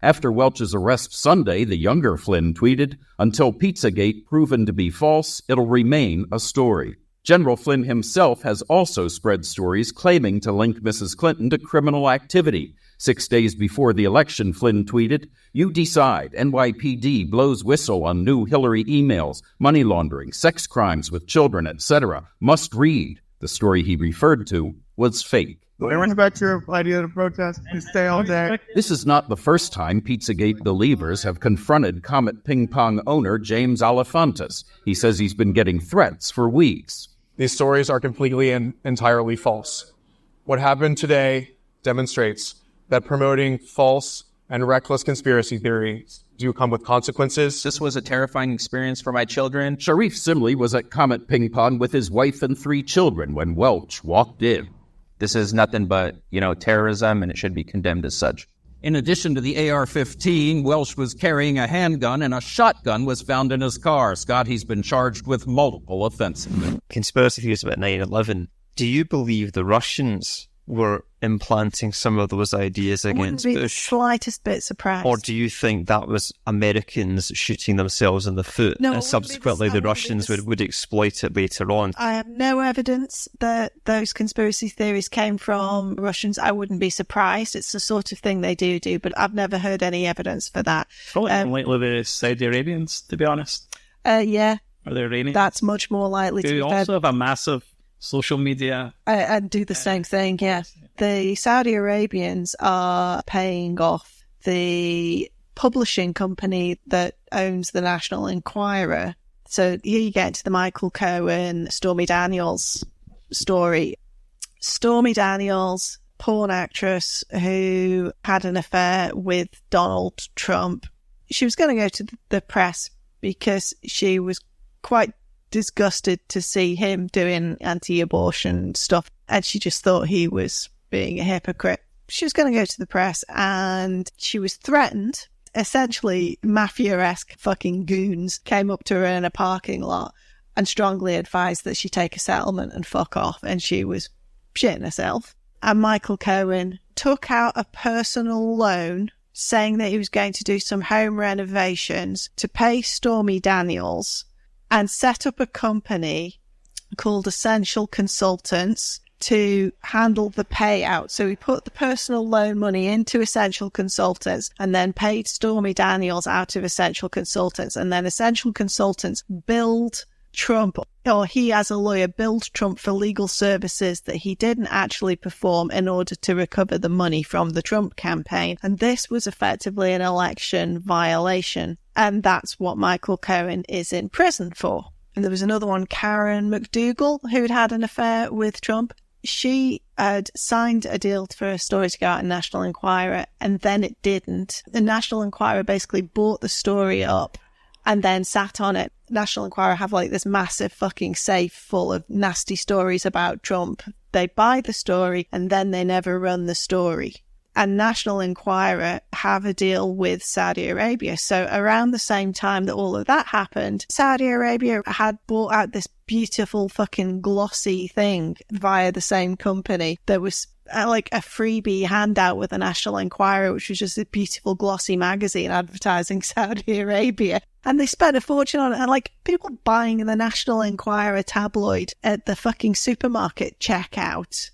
After Welch's arrest Sunday, the younger Flynn tweeted, "Until Pizzagate proven to be false, it'll remain a story." General Flynn himself has also spread stories claiming to link Mrs. Clinton to criminal activity. 6 days before the election, Flynn tweeted, "You decide. NYPD blows whistle on new Hillary emails, money laundering, sex crimes with children, etc. Must read." The story he referred to was fake. Learn about your idea of protest and stay all day. This is not the first time Pizzagate believers have confronted Comet Ping Pong owner James Alefantis. He says he's been getting threats for weeks. These stories are completely and entirely false. What happened today demonstrates that promoting false and reckless conspiracy theories do come with consequences. This was a terrifying experience for my children. Sharif Simley was at Comet Ping Pong with his wife and 3 children when Welch walked in. This is nothing but, terrorism, and it should be condemned as such. In addition to the AR-15, Welch was carrying a handgun and a shotgun was found in his car. Scott, he's been charged with multiple offenses. Conspiracy theories about 9/11. Do you believe the Russians were implanting some of those ideas against Wouldn't be the Bush? slightest bit surprised. Or do you think that was Americans shooting themselves in the foot No, it and wouldn't be subsequently the- the Russians would exploit it later on? I have no evidence that those conspiracy theories came from Russians. I wouldn't be surprised. It's the sort of thing they do, but I've never heard any evidence for that. Probably unlikely the Saudi Arabians, to be honest. Yeah, Or the Iranians. that's much more likely to They be also fair. have a massive social media. And do the same thing, yeah. The Saudi Arabians are paying off the publishing company that owns the National Enquirer. So here you get into the Michael Cohen, Stormy Daniels story. Stormy Daniels, porn actress who had an affair with Donald Trump. She was going to go to the press because she was quite disgusted to see him doing anti-abortion stuff, and she just thought he was being a hypocrite. She was going to go to the press and she was threatened. Essentially, mafia-esque fucking goons came up to her in a parking lot and strongly advised that she take a settlement and fuck off, and she was shitting herself. And Michael Cohen took out a personal loan saying that he was going to do some home renovations to pay Stormy Daniels and set up a company called Essential Consultants to handle the payout. So he put the personal loan money into Essential Consultants and then paid Stormy Daniels out of Essential Consultants. And then Essential Consultants billed Trump, or he as a lawyer billed Trump for legal services that he didn't actually perform in order to recover the money from the Trump campaign. And this was effectively an election violation. And that's what Michael Cohen is in prison for. And there was another one, Karen McDougal, who'd had an affair with Trump. She had signed a deal for a story to go out in National Enquirer, and then it didn't. The National Enquirer basically bought the story up and then sat on it. National Enquirer have like this massive fucking safe full of nasty stories about Trump. They buy the story and then they never run the story. And National Enquirer have a deal with Saudi Arabia. So around the same time that all of that happened, Saudi Arabia had bought out this beautiful fucking glossy thing via the same company. There was like a freebie handout with the National Enquirer, which was just a beautiful glossy magazine advertising Saudi Arabia. And they spent a fortune on it. And like people buying the National Enquirer tabloid at the fucking supermarket checkout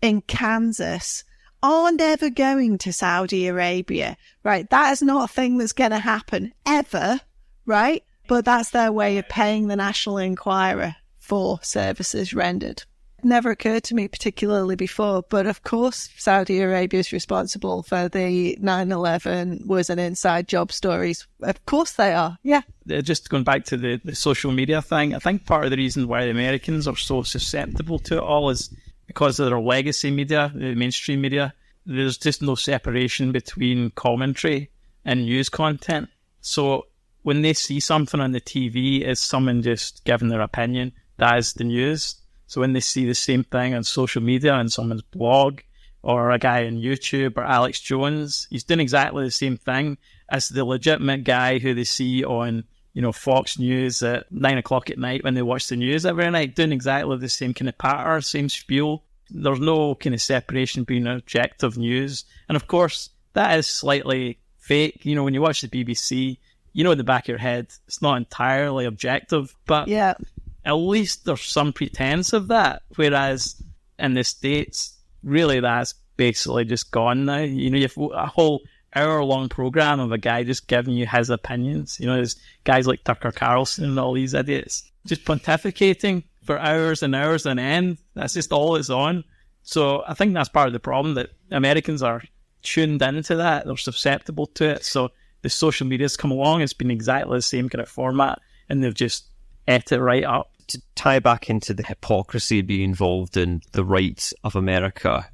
in Kansas are never going to Saudi Arabia, right? That is not a thing that's going to happen ever, right? But that's their way of paying the National Enquirer for services rendered. never occurred to me particularly before, but of course Saudi Arabia is responsible for the 9/11 was an inside job stories. Of course they are, yeah. Just going back to the social media thing, I think part of the reason why the Americans are so susceptible to it all is because of their legacy media, the mainstream media. There's just no separation between commentary and news content. So when they see something on the TV, it's someone just giving their opinion. That is the news. So when they see the same thing on social media, on someone's blog, or a guy on YouTube, or Alex Jones, he's doing exactly the same thing as the legitimate guy who they see on, Fox News at 9 o'clock at night when they watch the news every night, doing exactly the same kind of patter, same spiel. There's no kind of separation between objective news. And of course, that is slightly fake. When you watch the BBC, in the back of your head, it's not entirely objective, but yeah, at least there's some pretense of that. Whereas in the States, really that's basically just gone now. You have a whole hour-long program of a guy just giving you his opinions. There's guys like Tucker Carlson and all these idiots just pontificating for hours and hours on end. That's just all it's on. So I think that's part of the problem, that Americans are tuned into that. They're susceptible to it. So the social media's come along, it's been exactly the same kind of format, and they've just ate it right up. To tie back into the hypocrisy being involved in the rights of America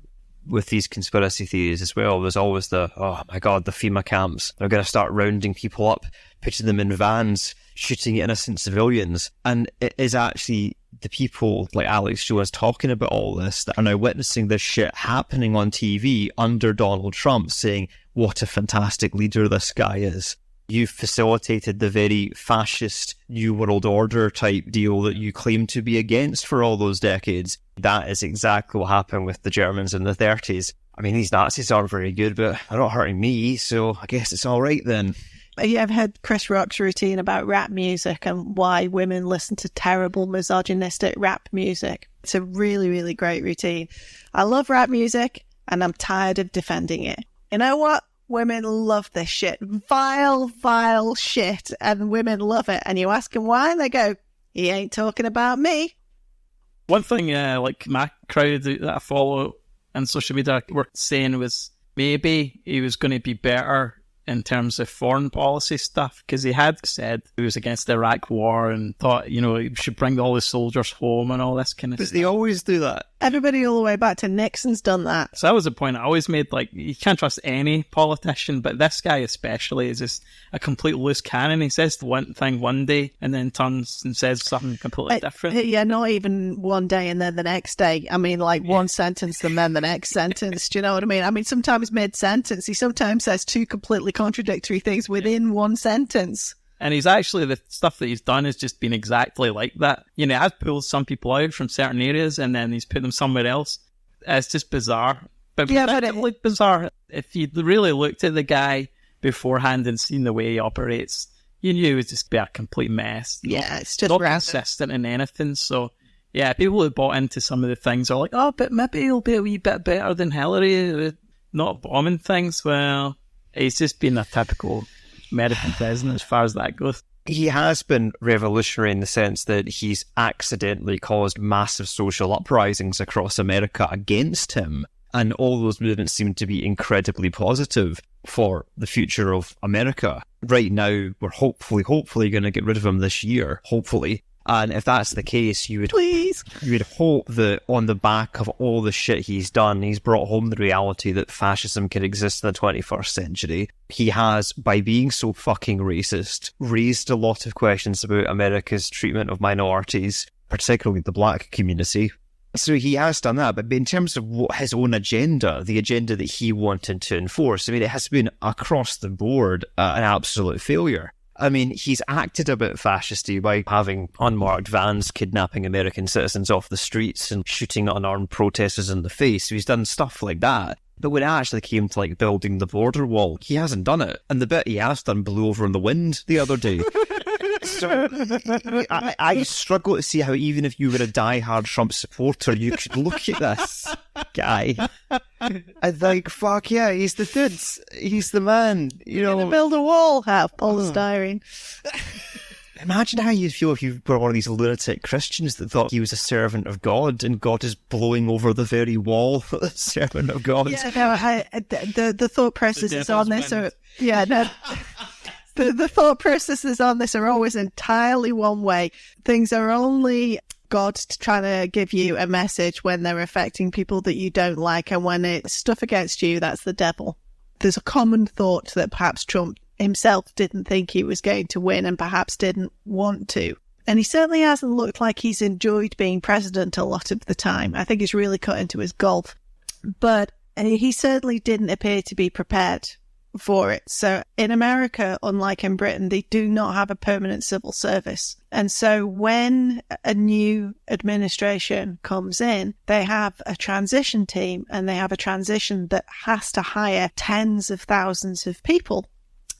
with these conspiracy theories as well, there's always the FEMA camps. They're going to start rounding people up, putting them in vans, shooting at innocent civilians. And it is actually the people like Alex Jones talking about all this that are now witnessing this shit happening on TV under Donald Trump, saying what a fantastic leader this guy is. You've facilitated the very fascist New World Order type deal that you claim to be against for all those decades. That is exactly what happened with the Germans in the 30s. I mean, these Nazis aren't very good, but they're not hurting me, so I guess it's all right then. You ever heard Chris Rock's routine about rap music and why women listen to terrible misogynistic rap music? It's a really, really great routine. I love rap music and I'm tired of defending it. You know what? Women love this shit. Vile, vile shit. And women love it. And you ask them why and they go, he ain't talking about me. One thing like my crowd that I follow on social media were saying was maybe he was going to be better in terms of foreign policy stuff, because he had said he was against the Iraq war and thought, he should bring all the soldiers home and all this kind of stuff. They always do that. Everybody all the way back to Nixon's done that. So that was the point I always made, you can't trust any politician, but this guy especially is just a complete loose cannon. He says the one thing one day and then turns and says something completely different. Yeah, not even one day and then the next day. I mean, one sentence and then the next sentence. Do you know what I mean? I mean, sometimes mid-sentence, he sometimes says two completely contradictory things within one sentence. And he's actually, the stuff that he's done has just been exactly like that. He has pulled some people out from certain areas and then he's put them somewhere else. It's just bizarre. But bizarre. If you really looked at the guy beforehand and seen the way he operates, you knew it would just be a complete mess. Yeah, it's just not consistent in anything. So, yeah, people who bought into some of the things are like, oh, but maybe he'll be a wee bit better than Hillary, not bombing things. Well, he's just been a typical American president as far as that goes. He has been revolutionary in the sense that he's accidentally caused massive social uprisings across America against him. And all those movements seem to be incredibly positive for the future of America. Right now, we're hopefully going to get rid of him this year, hopefully. And if that's the case, you would hope that on the back of all the shit he's done, he's brought home the reality that fascism can exist in the 21st century. He has, by being so fucking racist, raised a lot of questions about America's treatment of minorities, particularly the black community. So he has done that, but in terms of his own agenda, the agenda that he wanted to enforce, I mean, it has been across the board an absolute failure. I mean, he's acted a bit fascisty by having unmarked vans kidnapping American citizens off the streets and shooting unarmed protesters in the face. So he's done stuff like that. But when it actually came to building the border wall, he hasn't done it. And the bit he has done blew over in the wind the other day. So I struggle to see how, even if you were a diehard Trump supporter, you could look at this guy and think, fuck yeah, he's the dude. He's the man. Gonna build a wall, have polystyrene. Imagine how you'd feel if you were one of these lunatic Christians that thought he was a servant of God and God is blowing over the very wall for the servant of God. Yeah, no, the thought processes on this are... Yeah, no... The thought processes on this are always entirely one way. Things are only God trying to give you a message when they're affecting people that you don't like, and when it's stuff against you, that's the devil. There's a common thought that perhaps Trump himself didn't think he was going to win and perhaps didn't want to. And he certainly hasn't looked like he's enjoyed being president a lot of the time. I think he's really cut into his golf. But he certainly didn't appear to be prepared for it. So in America, unlike in Britain, they do not have a permanent civil service. And so when a new administration comes in, they have a transition team, and they have a transition that has to hire tens of thousands of people.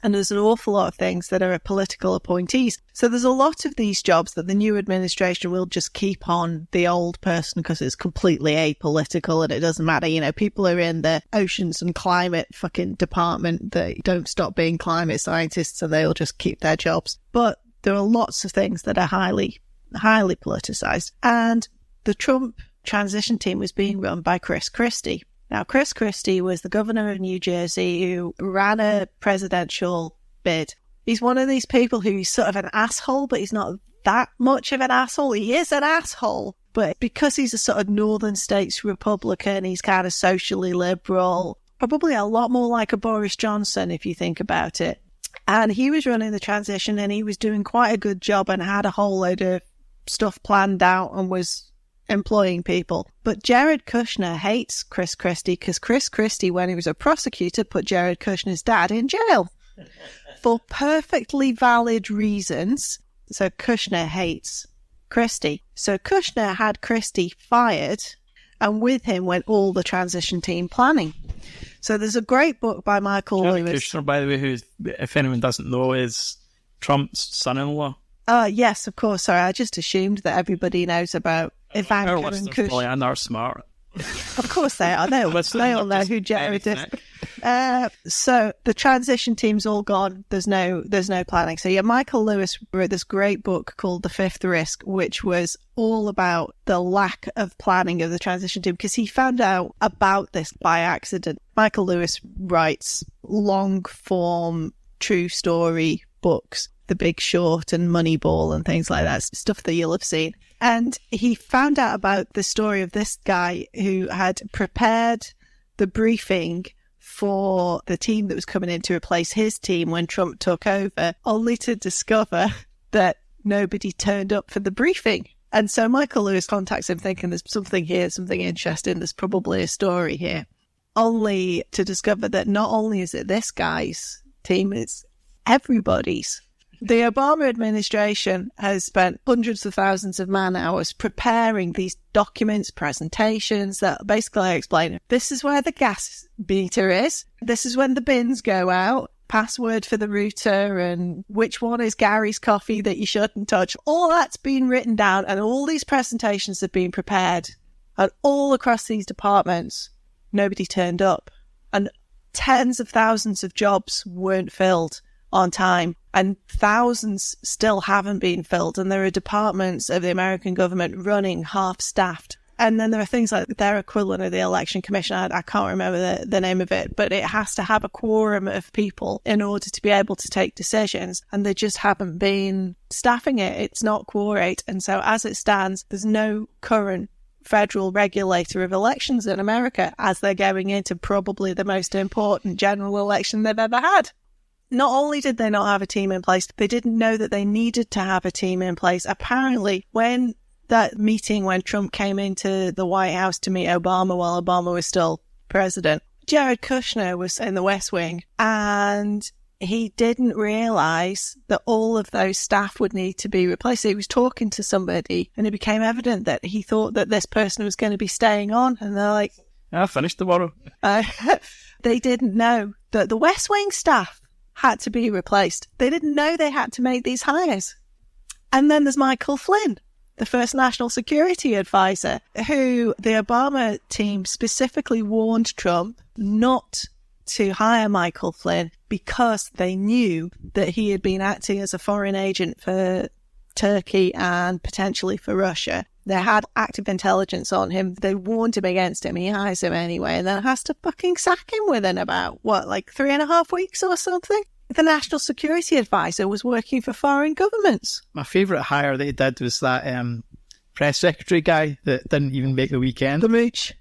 And there's an awful lot of things that are political appointees. So there's a lot of these jobs that the new administration will just keep on the old person because it's completely apolitical and it doesn't matter. You know, people are in the oceans and climate fucking department. They don't stop being climate scientists, and they'll just keep their jobs. But there are lots of things that are highly politicized. And the Trump transition team was being run by Chris Christie. Now, Chris Christie was the governor of New Jersey who ran a presidential bid. He's one of these people who's sort of an asshole, but he's not that much of an asshole. He is an asshole, but because he's a sort of northern states Republican, he's kind of socially liberal, probably a lot more like a Boris Johnson if you think about it. And he was running the transition, and he was doing quite a good job and had a whole load of stuff planned out and was employing people. But Jared Kushner hates Chris Christie because Chris Christie, when he was a prosecutor, put Jared Kushner's dad in jail for perfectly valid reasons. So Kushner hates Christie. So Kushner had Christie fired, and with him went all the transition team planning. So there's a great book by Michael Lewis. Kushner, by the way, who, if anyone doesn't know, is Trump's son-in-law. Yes, of course. Sorry, I just assumed that everybody knows about Ivanka and Kushner. And are smart. Of course they are. They all know who Jared is. So the transition team's all gone. There's no planning. So yeah, Michael Lewis wrote this great book called The Fifth Risk, which was all about the lack of planning of the transition team, because he found out about this by accident. Michael Lewis writes long form true story books, The Big Short and Moneyball and things like that, stuff that you'll have seen. And he found out about the story of this guy who had prepared the briefing for the team that was coming in to replace his team when Trump took over, only to discover that nobody turned up for the briefing. And so Michael Lewis contacts him thinking there's something here, something interesting, there's probably a story here, only to discover that not only is it this guy's team, it's everybody's. The Obama administration has spent hundreds of thousands of man hours preparing these documents, presentations that basically explain this is where the gas meter is, this is when the bins go out, password for the router, and which one is Gary's coffee that you shouldn't touch. All that's been written down, and all these presentations have been prepared, and all across these departments, nobody turned up. And tens of thousands of jobs weren't filled on time, and thousands still haven't been filled, and there are departments of the American government running half-staffed. And then there are things like their equivalent of the Election Commission. I can't remember the name of it, but it has to have a quorum of people in order to be able to take decisions, and they just haven't been staffing it. It's not quorate, and so as it stands, there's no current federal regulator of elections in America as they're going into probably the most important general election they've ever had. Not only did they not have a team in place, they didn't know that they needed to have a team in place. Apparently, when Trump came into the White House to meet Obama while Obama was still president, Jared Kushner was in the West Wing, and he didn't realize that all of those staff would need to be replaced. He was talking to somebody, and it became evident that he thought that this person was going to be staying on, and they're like, "I'll finish tomorrow." They didn't know that the West Wing staff had to be replaced. They didn't know they had to make these hires. And then there's Michael Flynn, the first national security advisor, who the Obama team specifically warned Trump not to hire Michael Flynn because they knew that he had been acting as a foreign agent for Turkey and potentially for Russia. They had active intelligence on him. They warned him against him. He hires him anyway, and then has to fucking sack him within about, 3.5 weeks or something? The National Security Advisor was working for foreign governments. My favourite hire they did was that press secretary guy that didn't even make the weekend. The Mooch.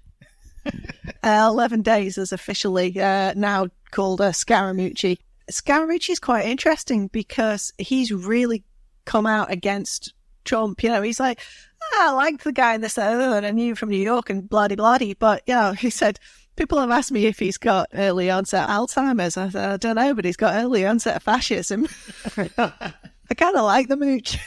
11 Days is officially now called Scaramucci. Scaramucci is quite interesting because he's really come out against Trump. He's like, I like the guy in this and I knew from New York and bloody, but he said, people have asked me if he's got early onset Alzheimer's. I said, I don't know, but he's got early onset fascism. I kind of like the Mooch.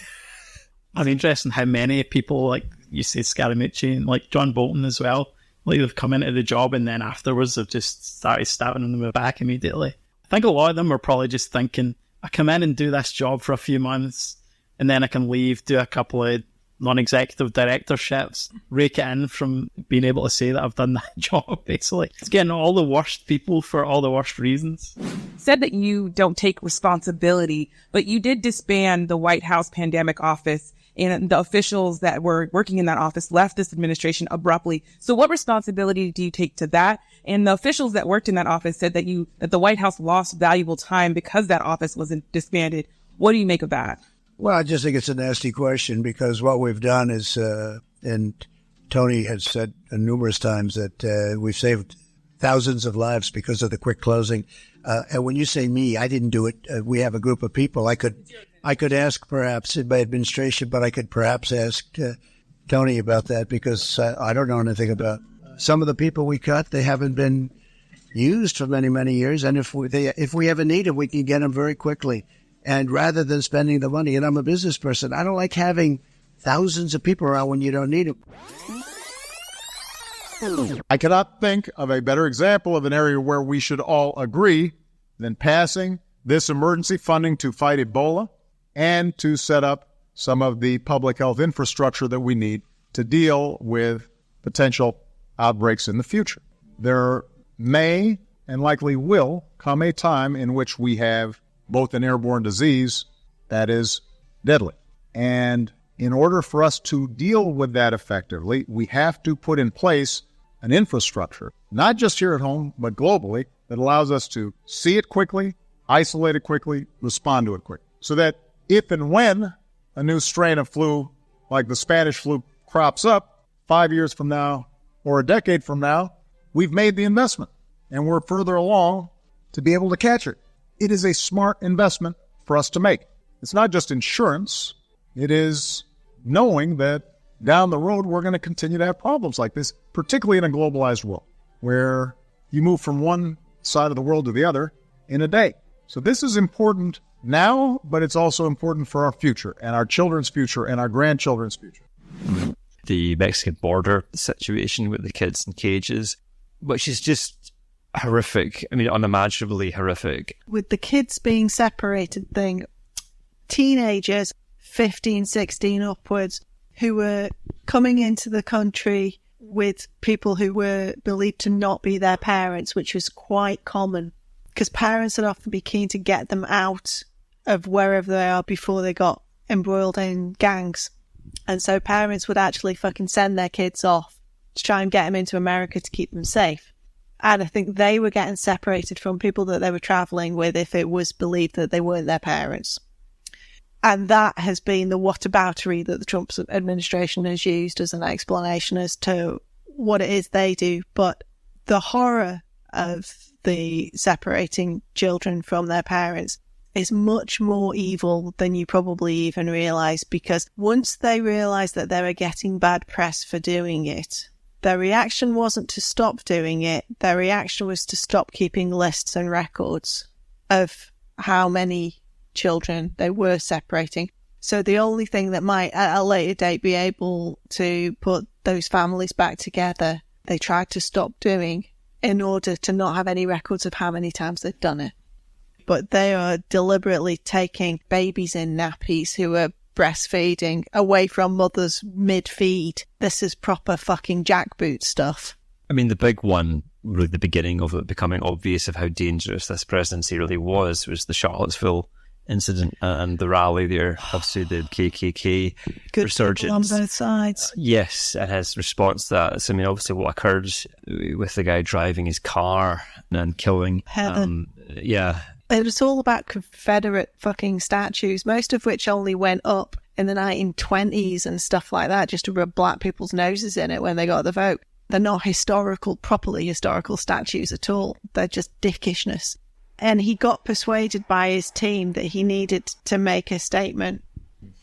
I'm interested in how many people, like you say, Scaramucci and like John Bolton as well, like they've come into the job and then afterwards they've just started stabbing them in the back immediately. I think a lot of them are probably just thinking, I come in and do this job for a few months and then I can leave, do a couple of non-executive directorships, rake it in from being able to say that I've done that job, basically. It's getting all the worst people for all the worst reasons. Said that you don't take responsibility, but you did disband the White House Pandemic Office, and the officials that were working in that office left this administration abruptly. So what responsibility do you take to that? And the officials that worked in that office said that the White House lost valuable time because that office wasn't disbanded. What do you make of that? Well, I just think it's a nasty question because what we've done is, and Tony has said numerous times that we've saved thousands of lives because of the quick closing. And when you say me, I didn't do it. We have a group of people. I could ask perhaps in my administration, but I could perhaps ask Tony about that because I don't know anything about some of the people we cut. They haven't been used for many, many years. And if we ever need them, we can get them very quickly. And rather than spending the money, and I'm a business person, I don't like having thousands of people around when you don't need them. I cannot think of a better example of an area where we should all agree than passing this emergency funding to fight Ebola and to set up some of the public health infrastructure that we need to deal with potential outbreaks in the future. There may and likely will come a time in which we have both an airborne disease that is deadly. And in order for us to deal with that effectively, we have to put in place an infrastructure, not just here at home, but globally, that allows us to see it quickly, isolate it quickly, respond to it quickly. So that if and when a new strain of flu, like the Spanish flu, crops up 5 years from now or a decade from now, we've made the investment and we're further along to be able to catch it. It is a smart investment for us to make. It's not just insurance. It is knowing that down the road, we're going to continue to have problems like this, particularly in a globalized world where you move from one side of the world to the other in a day. So this is important now, but it's also important for our future and our children's future and our grandchildren's future. The Mexican border situation with the kids in cages, which is just horrific. I mean, unimaginably horrific. With the kids being separated thing, teenagers, 15, 16 upwards, who were coming into the country with people who were believed to not be their parents, which was quite common because parents would often be keen to get them out of wherever they are before they got embroiled in gangs. And so parents would actually fucking send their kids off to try and get them into America to keep them safe. And I think they were getting separated from people that they were traveling with if it was believed that they weren't their parents. And that has been the whataboutery that the Trump administration has used as an explanation as to what it is they do. But the horror of the separating children from their parents is much more evil than you probably even realise, because once they realised that they were getting bad press for doing it, their reaction wasn't to stop doing it. Their reaction was to stop keeping lists and records of how many children they were separating. So the only thing that might at a later date be able to put those families back together, they tried to stop doing in order to not have any records of how many times they've done it. But they are deliberately taking babies in nappies who are breastfeeding away from mothers mid-feed. This is proper fucking jackboot stuff. I mean, the big one really the beginning of it becoming obvious of how dangerous this presidency really was the Charlottesville incident and the rally there, obviously the KKK Good resurgence. people on both sides. Yes, and his response to that. So, I mean, obviously what occurred with the guy driving his car and killing. Heather. Yeah. It was all about Confederate fucking statues, most of which only went up in the 1920s and stuff like that, just to rub black people's noses in it when they got the vote. They're not properly historical statues at all. They're just dickishness. And he got persuaded by his team that he needed to make a statement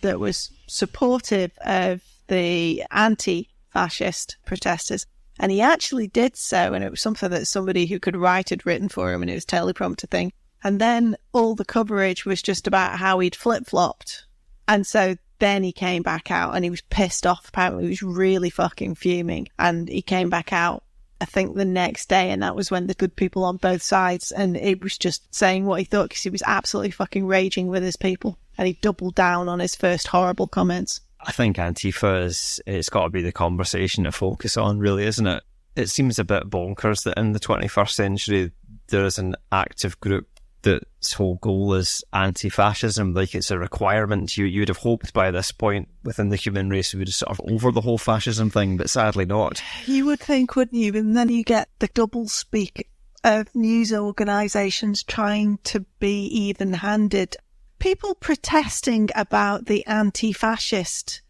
that was supportive of the anti-fascist protesters. And he actually did so, and it was something that somebody who could write had written for him, and it was a teleprompter thing. And then all the coverage was just about how he'd flip-flopped. And so then he came back out, and he was pissed off. Apparently he was really fucking fuming. And he came back out, I think, the next day, and that was when the good people on both sides, and he was just saying what he thought because he was absolutely fucking raging with his people, and he doubled down on his first horrible comments. I think Antifa it's got to be the conversation to focus on, really, isn't it? It seems a bit bonkers that in the 21st century there is an active group that's whole goal is anti-fascism, like it's a requirement. You would have hoped by this point within the human race we would have sort of over the whole fascism thing, but sadly not. You would think, wouldn't you? And then you get the double speak of news organisations trying to be even-handed. People protesting about the anti-fascist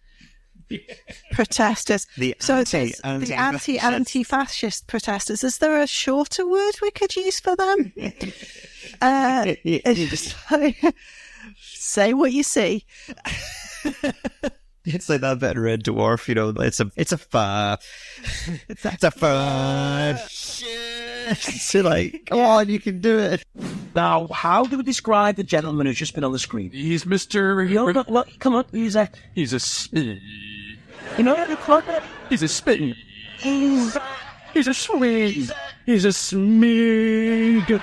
protesters. The anti-fascist protesters. Is there a shorter word we could use for them? Say what you see. It's like that bit in Red Dwarf, you know. It's a fad. It's a fad. So like, come on, you can do it. Now, how do we describe the gentleman who's just been on the screen? He's Mr. Look, come on, He's a you know what it's called? He's a spin. He's a swing. He's a smig.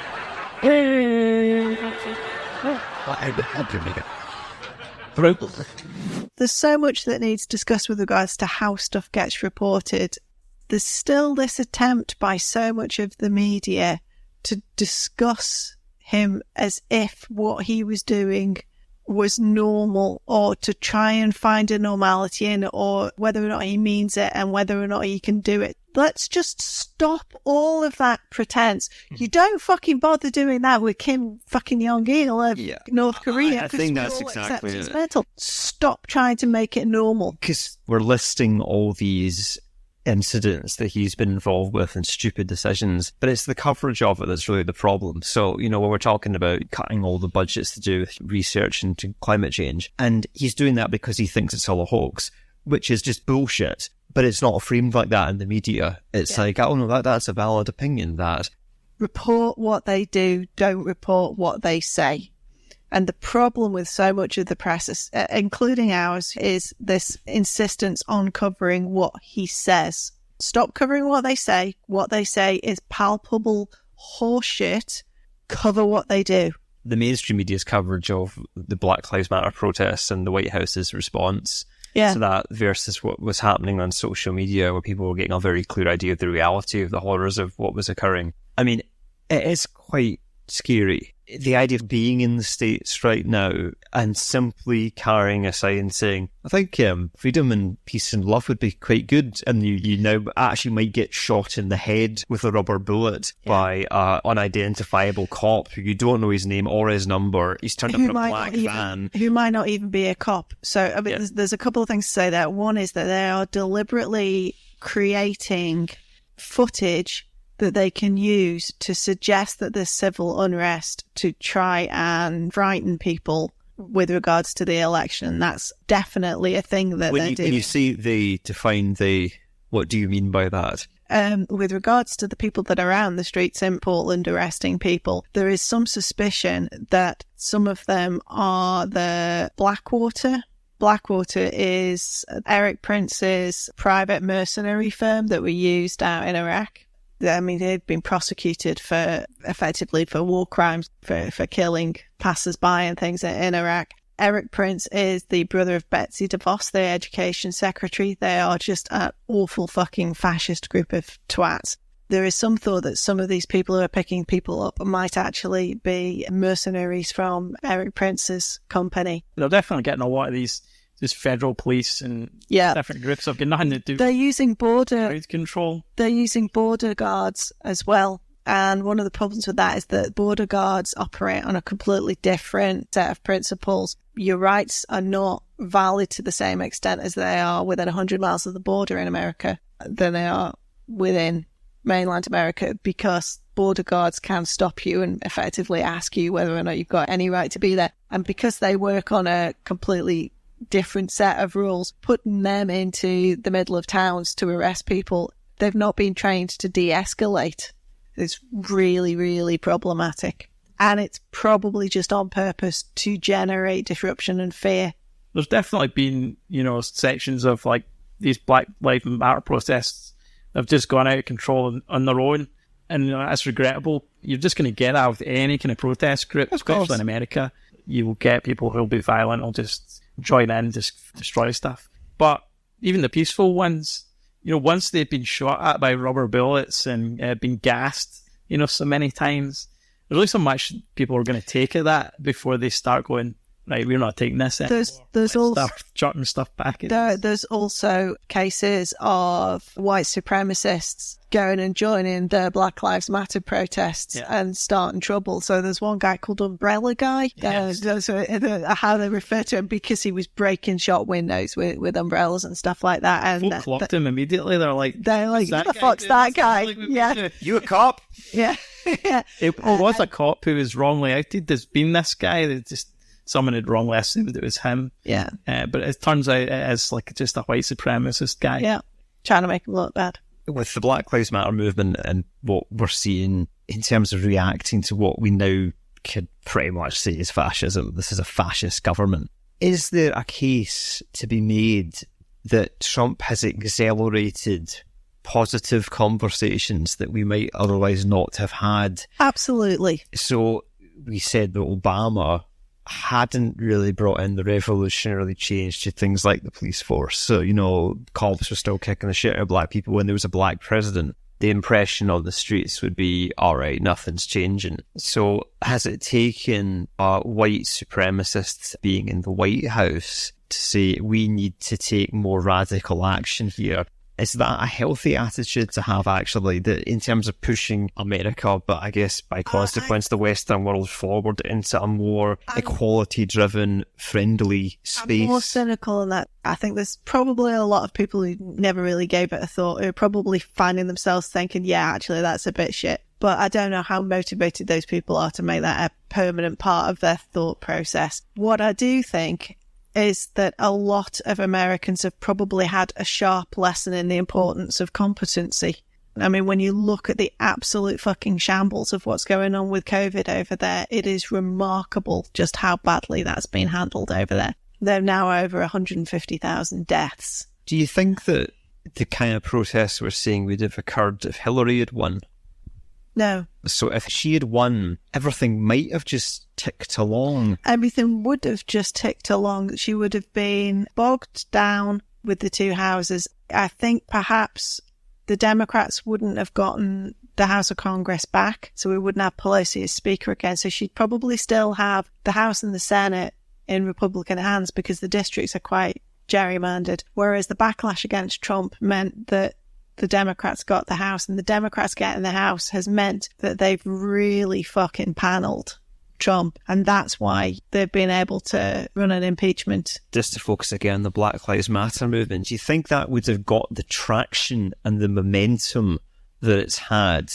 There's so much that needs discussed with regards to how stuff gets reported. There's still this attempt by so much of the media to discuss him as if what he was doing was normal, or to try and find a normality in it, or whether or not he means it and whether or not he can do it. Let's just stop all of that pretense. You don't fucking bother doing that with Kim fucking Jong-il of North Korea. I think that's exactly it. It's mental. Stop trying to make it normal. Because we're listing all these incidents that he's been involved with and stupid decisions, but it's the coverage of it that's really the problem. So, you know, when we're talking about cutting all the budgets to do with research into climate change, and he's doing that because he thinks it's all a hoax, which is just bullshit, but it's not framed like that in the media. It's like, oh no, that's a valid opinion. That report what they do, don't report what they say. And the problem with so much of the press, including ours, is this insistence on covering what he says. Stop covering what they say. What they say is palpable horseshit. Cover what they do. The mainstream media's coverage of the Black Lives Matter protests and the White House's response to that versus what was happening on social media, where people were getting a very clear idea of the reality of the horrors of what was occurring. I mean, it is quite scary. The idea of being in the States right now and simply carrying a sign saying, I think freedom and peace and love would be quite good, and you now actually might get shot in the head with a rubber bullet by an unidentifiable cop who you don't know his name or his number. He's turned up in a black van. Who might not even be a cop. So I mean, there's a couple of things to say there. One is that they are deliberately creating footage that they can use to suggest that there's civil unrest to try and frighten people with regards to the election. That's definitely a thing that they're doing. When you see they define what do you mean by that? With regards to the people that are around the streets in Portland arresting people, there is some suspicion that some of them are the Blackwater. Blackwater is Eric Prince's private mercenary firm that were used out in Iraq. I mean, they've been prosecuted effectively for war crimes, for killing passers-by and things in Iraq. Eric Prince is the brother of Betsy DeVos, the education secretary. They are just an awful fucking fascist group of twats. There is some thought that some of these people who are picking people up might actually be mercenaries from Eric Prince's company. They're definitely getting a lot of these federal police and different groups have got nothing to do They're using crowd control. They're using border guards as well. And one of the problems with that is that border guards operate on a completely different set of principles. Your rights are not valid to the same extent as they are within 100 miles of the border in America than they are within mainland America, because border guards can stop you and effectively ask you whether or not you've got any right to be there. And because they work on a completely different set of rules, putting them into the middle of towns to arrest people, they've not been trained to de-escalate. It's really, really problematic. And it's probably just on purpose to generate disruption and fear. There's definitely been, sections of like these Black Lives Matter protests have just gone out of control on their own. And that's regrettable. You're just going to get that with any kind of protest group, especially in America. You will get people who will be violent, will just join in, just destroy stuff. But even the peaceful ones, once they've been shot at by rubber bullets and been gassed, so many times, there's only so much people are going to take of that before they start going, right, we're not taking this anymore. There's also start chucking stuff back in. There's also cases of white supremacists going and joining the Black Lives Matter protests and starting trouble. So there's one guy called Umbrella Guy, how they refer to him, because he was breaking shop windows with umbrellas and stuff like that. And folk clocked him immediately. They're like, who the fuck's that guy? Yeah. You a cop? Yeah. It was a cop who was wrongly outed. There's been this guy that just someone had wrongly assumed it was him. Yeah. But it turns out it is like just a white supremacist guy. Yeah. Trying to make him look bad. With the Black Lives Matter movement and what we're seeing in terms of reacting to what we now could pretty much say is fascism, this is a fascist government. Is there a case to be made that Trump has accelerated positive conversations that we might otherwise not have had? Absolutely. So we said that Obama hadn't really brought in the revolutionary change to things like the police force. So, cops were still kicking the shit out of black people when there was a black president. The impression on the streets would be, all right, nothing's changing. So has it taken white supremacists being in the White House to say we need to take more radical action here? Is that a healthy attitude to have, actually, that in terms of pushing America, but I guess by consequence the Western world forward into a more equality-driven, friendly space? I'm more cynical than that. I think there's probably a lot of people who never really gave it a thought, who are probably finding themselves thinking, yeah, actually, that's a bit shit. But I don't know how motivated those people are to make that a permanent part of their thought process. What I do think is that a lot of Americans have probably had a sharp lesson in the importance of competency. I mean, when you look at the absolute fucking shambles of what's going on with COVID over there, it is remarkable just how badly that's been handled over there. There are now over 150,000 deaths. Do you think that the kind of protests we're seeing would have occurred if Hillary had won? No. So if she had won, everything might have just ticked along. Everything would have just ticked along. She would have been bogged down with the two houses. I think perhaps the Democrats wouldn't have gotten the House of Congress back, so we wouldn't have Pelosi as Speaker again. So she'd probably still have the House and the Senate in Republican hands because the districts are quite gerrymandered. Whereas the backlash against Trump meant that the Democrats got the House, and the Democrats getting the House has meant that they've really fucking panelled Trump, and that's why they've been able to run an impeachment. Just to focus again on the Black Lives Matter movement, do you think that would have got the traction and the momentum that it's had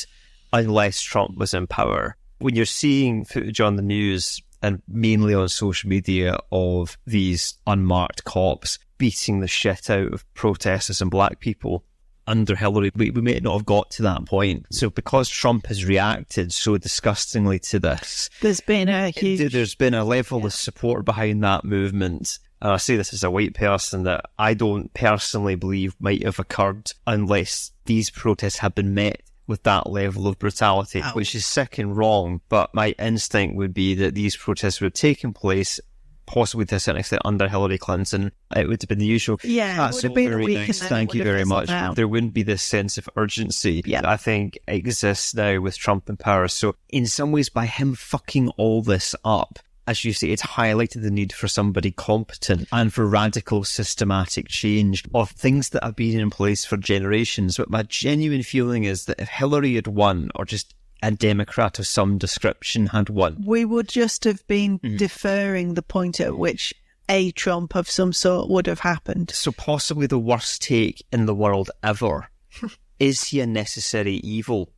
unless Trump was in power? When you're seeing footage on the news and mainly on social media of these unmarked cops beating the shit out of protesters and black people under Hillary, we may not have got to that point. So because Trump has reacted so disgustingly to this, there's been a level of support behind that movement. And I say this as a white person that I don't personally believe might have occurred unless these protests had been met with that level of brutality, which is sick and wrong. But my instinct would be that these protests would have taken place possibly to a certain extent under Hillary Clinton, it would have been the usual. Yeah, That's it would have been very a week nice. and then Thank it you would have very much. fizzled out. There wouldn't be this sense of urgency that I think exists now with Trump in power. So in some ways, by him fucking all this up, as you say, it's highlighted the need for somebody competent and for radical systematic change of things that have been in place for generations. But my genuine feeling is that if Hillary had won, or just a Democrat of some description had won, we would just have been deferring the point at which a Trump of some sort would have happened. So possibly the worst take in the world ever. Is he a necessary evil?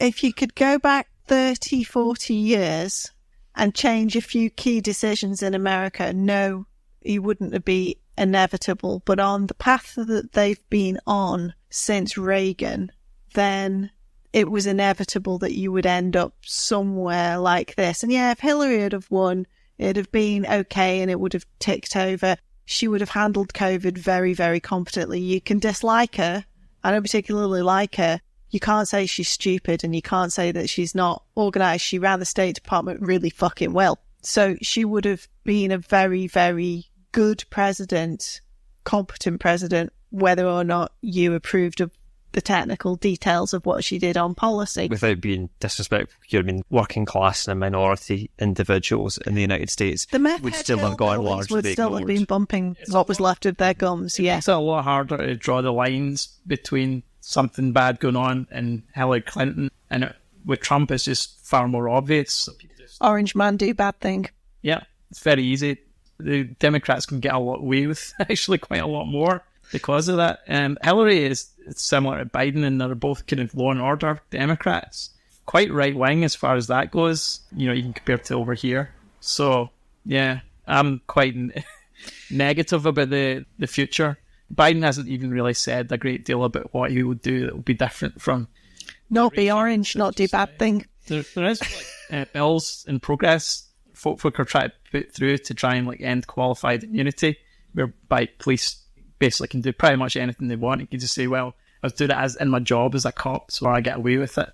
If you could go back 30, 40 years and change a few key decisions in America, no, he wouldn't be inevitable. But on the path that they've been on since Reagan, then it was inevitable that you would end up somewhere like this. And yeah, if Hillary had have won, it'd have been okay and it would have ticked over. She would have handled COVID very, very competently. You can dislike her. I don't particularly like her. You can't say she's stupid and you can't say that she's not organised. She ran the State Department really fucking well. So she would have been a very, very good president, competent president, whether or not you approved of the technical details of what she did on policy. Without being disrespectful here, I mean, working class and minority individuals in the United States would still have gone largely would still have been bumping what was left of their gums, yeah. It's a lot harder to draw the lines between something bad going on and Hillary Clinton, and with Trump it's just far more obvious. Orange man do bad thing. Yeah, it's very easy. The Democrats can get a lot away with actually quite a lot more because of that. Hillary is similar to Biden, and they're both kind of law and order Democrats, quite right wing as far as that goes. You know, you can compare to over here. So yeah, I'm quite negative about the future. Biden hasn't even really said a great deal about what he would do that would be different from not be orange, not do bad thing. There is bills in progress folk are trying to put through to try and end qualified immunity, whereby police basically can do pretty much anything they want. You can just say, well, I was doing it as in my job as a cop, so I get away with it.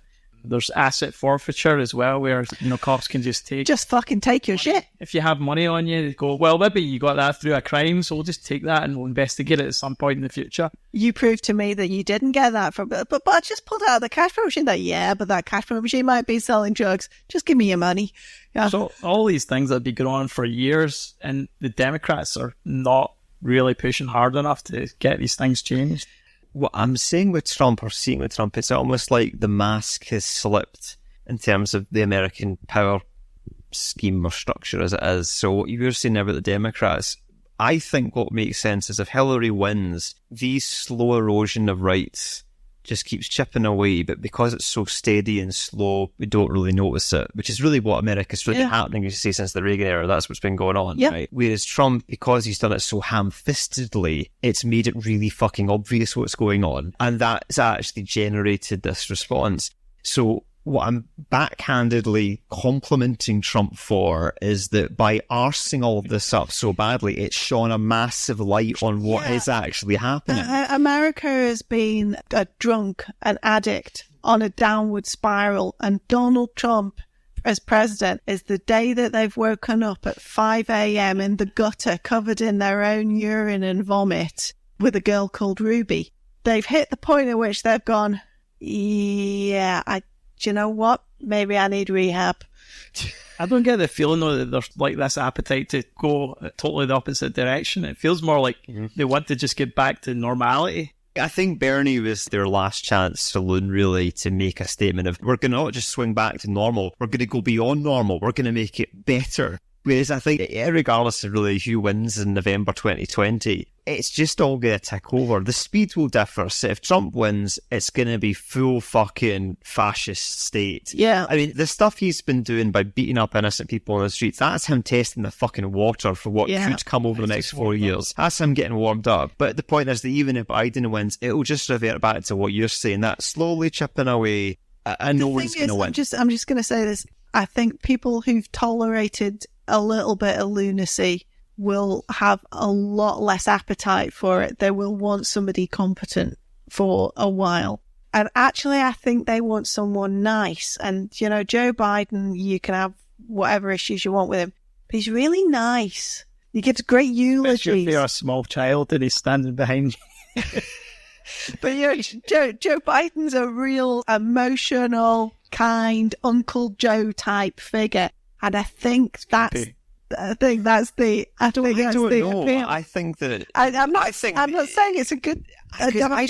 There's asset forfeiture as well, where cops can just fucking take your shit. If you have money on you, they go, well, maybe you got that through a crime, so we'll just take that and we'll investigate it at some point in the future. You proved to me that you didn't get that from, but I just pulled out of the cash flow machine. But that cash flow machine might be selling drugs. Just give me your money. Yeah. So all these things that have been going on for years, and the Democrats are not really pushing hard enough to get these things changed. What I'm saying with Trump, or seeing with Trump, it's almost like the mask has slipped in terms of the American power scheme or structure as it is. So what you were saying about the Democrats, I think what makes sense is if Hillary wins, the slow erosion of rights just keeps chipping away, but because it's so steady and slow, we don't really notice it, which is really what America's really happening, you say, since the Reagan era. That's what's been going on, right? Whereas Trump, because he's done it so ham-fistedly, it's made it really fucking obvious what's going on, and that's actually generated this response. So what I'm backhandedly complimenting Trump for is that by arsing all of this up so badly, it's shone a massive light on what is actually happening. America has been a drunk, an addict on a downward spiral, and Donald Trump as president is the day that they've woken up at 5 a.m. in the gutter covered in their own urine and vomit with a girl called Ruby. They've hit the point at which they've gone, do you know what? Maybe I need rehab. I don't get the feeling, though, that there's this appetite to go totally the opposite direction. It feels more like they want to just get back to normality. I think Bernie was their last chance saloon, really, to make a statement of, we're going to not just swing back to normal, we're going to go beyond normal, we're going to make it better. Whereas I think, regardless of really who wins in November 2020, it's just all going to tick over. The speed will differ. So if Trump wins, it's going to be full fucking fascist state. Yeah. I mean, the stuff he's been doing by beating up innocent people on the streets, that's him testing the fucking water for what could come over the next 4 years. That's him getting warmed up. But the point is that even if Biden wins, it'll just revert back to what you're saying, that slowly chipping away, and no one's going to win. I'm just going to say this. I think people who've tolerated a little bit of lunacy will have a lot less appetite for it. They will want somebody competent for a while. And actually, I think they want someone nice. And, Joe Biden, you can have whatever issues you want with him, but he's really nice. He gives great Especially if eulogies. you're a small child and he's standing behind you. But Joe Biden's a real emotional, kind Uncle Joe type figure, and I think that's the appeal. I think that I'm not saying it's a good. I think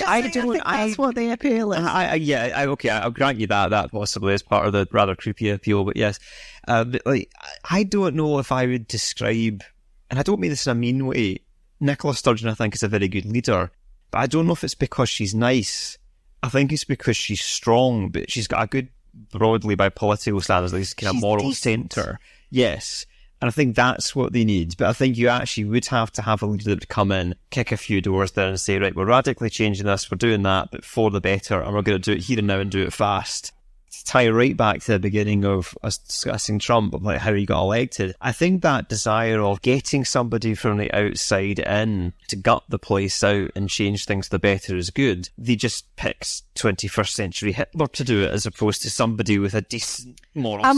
that's what the appeal is. I'll grant you that possibly is part of the rather creepy appeal. But yes, I don't know if I would describe, and I don't mean this in a mean way. Nicola Sturgeon, I think, is a very good leader, but I don't know if it's because she's nice. I think it's because she's strong, but she's got a good, broadly by political standards, at least kind of moral centre. Yes. And I think that's what they need. But I think you actually would have to have a leader that would come in, kick a few doors there and say, right, we're radically changing this, we're doing that, but for the better, and we're going to do it here and now and do it fast. To tie right back to the beginning of us discussing Trump, of like how he got elected, I think that desire of getting somebody from the outside in to gut the place out and change things for the better is good. They just picked 21st century Hitler to do it as opposed to somebody with a decent moral centre.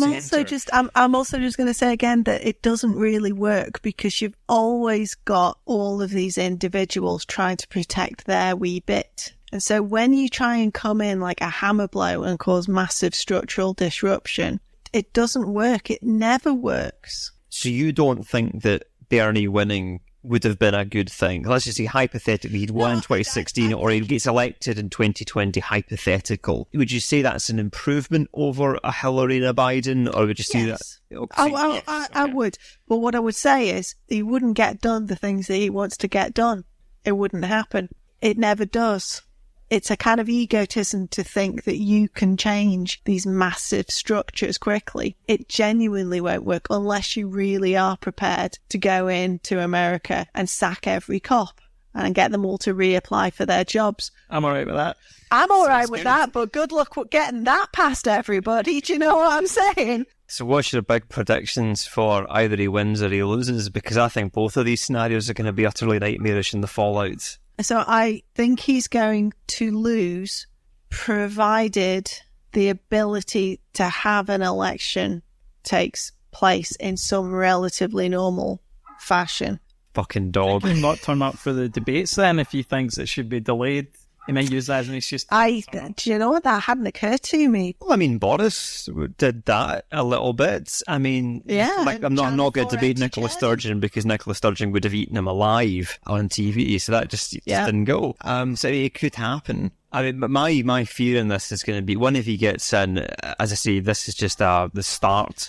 I'm also just going to say again that it doesn't really work because you've always got all of these individuals trying to protect their wee bit. And so when you try and come in like a hammer blow and cause massive structural disruption, it doesn't work. It never works. So you don't think that Bernie winning would have been a good thing? Let's just say hypothetically he'd won in 2016 or he gets elected in 2020, hypothetical. Would you say that's an improvement over a Hillary and a Biden, or would you say that? Okay. I would. But what I would say is he wouldn't get done the things that he wants to get done. It wouldn't happen. It never does. It's a kind of egotism to think that you can change these massive structures quickly. It genuinely won't work unless you really are prepared to go into America and sack every cop and get them all to reapply for their jobs. I'm all right with that. I'm all right with that, but good luck with getting that past everybody. Do you know what I'm saying? So what's your big predictions for either he wins or he loses? Because I think both of these scenarios are going to be utterly nightmarish in the fallout. So I think he's going to lose, provided the ability to have an election takes place in some relatively normal fashion. Fucking dog. He might not turn up for the debates then if he thinks it should be delayed. He might use that as an excuse. Do you know what? That hadn't occurred to me. Well, I mean, Boris did that a little bit. I mean, yeah, like, I'm not going to debate Nicola Sturgeon because Nicola Sturgeon would have eaten him alive on TV, so that just didn't go. So it could happen. I mean, but my fear in this is going to be, one, if he gets in, as I say, this is just the start.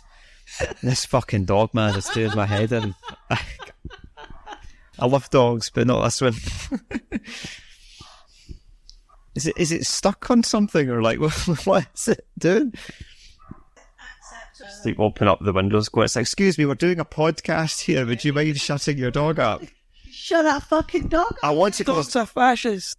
This fucking dog, man, just stares my head in. I love dogs, but not this one. Is it stuck on something, or like what is it doing? Just like open up the windows, go, it's like, excuse me, we're doing a podcast here. Would you mind shutting your dog up? Shut that fucking dog up. I want to go. Dogs are fascist.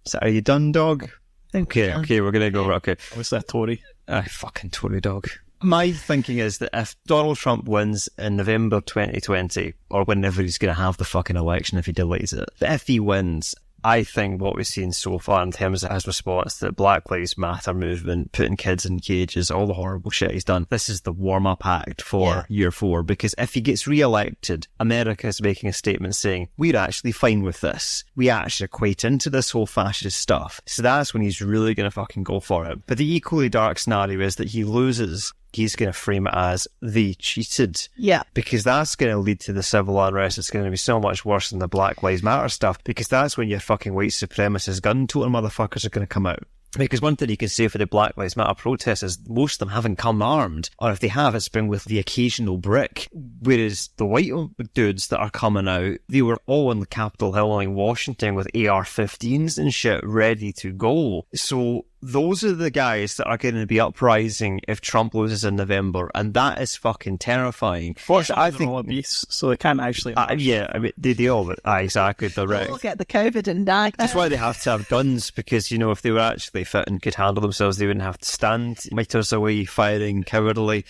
So are you done, dog? Okay, we're gonna go. Okay, what's that, Tory? Fucking Tory dog. My thinking is that if Donald Trump wins in November 2020, or whenever he's going to have the fucking election if he delays it, but if he wins, I think what we've seen so far in terms of his response to the Black Lives Matter movement, putting kids in cages, all the horrible shit he's done, this is the warm-up act for year 4, because if he gets re-elected, America is making a statement saying, we're actually fine with this. We actually are quite into this whole fascist stuff. So that's when he's really going to fucking go for it. But the equally dark scenario is that he loses. He's going to frame it as they cheated. Yeah. Because that's going to lead to the civil unrest. It's going to be so much worse than the Black Lives Matter stuff, because that's when your fucking white supremacist gun-toting motherfuckers are going to come out. Because one thing you can say for the Black Lives Matter protests is most of them haven't come armed, or if they have, it's been with the occasional brick. Whereas the white dudes that are coming out, they were all on the Capitol Hill in Washington with AR-15s and shit ready to go. So those are the guys that are going to be uprising if Trump loses in November, and that is fucking terrifying. Fortunately, I think all obese, so they can't actually. Yeah, I mean, they all. Exactly, they're right. They'll get the COVID and die. That's why they have to have guns, because you know if they were actually fit and could handle themselves, they wouldn't have to stand meters away firing cowardly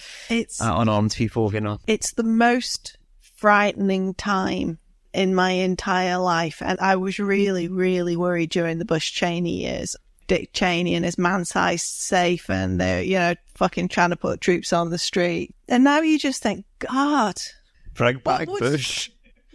unarmed people. You know, it's the most frightening time in my entire life. And I was really, really worried during the Bush-Cheney years. Dick Cheney and his man-sized safe, and they're, fucking trying to put troops on the street. And now you just think, God. Bring back Bush.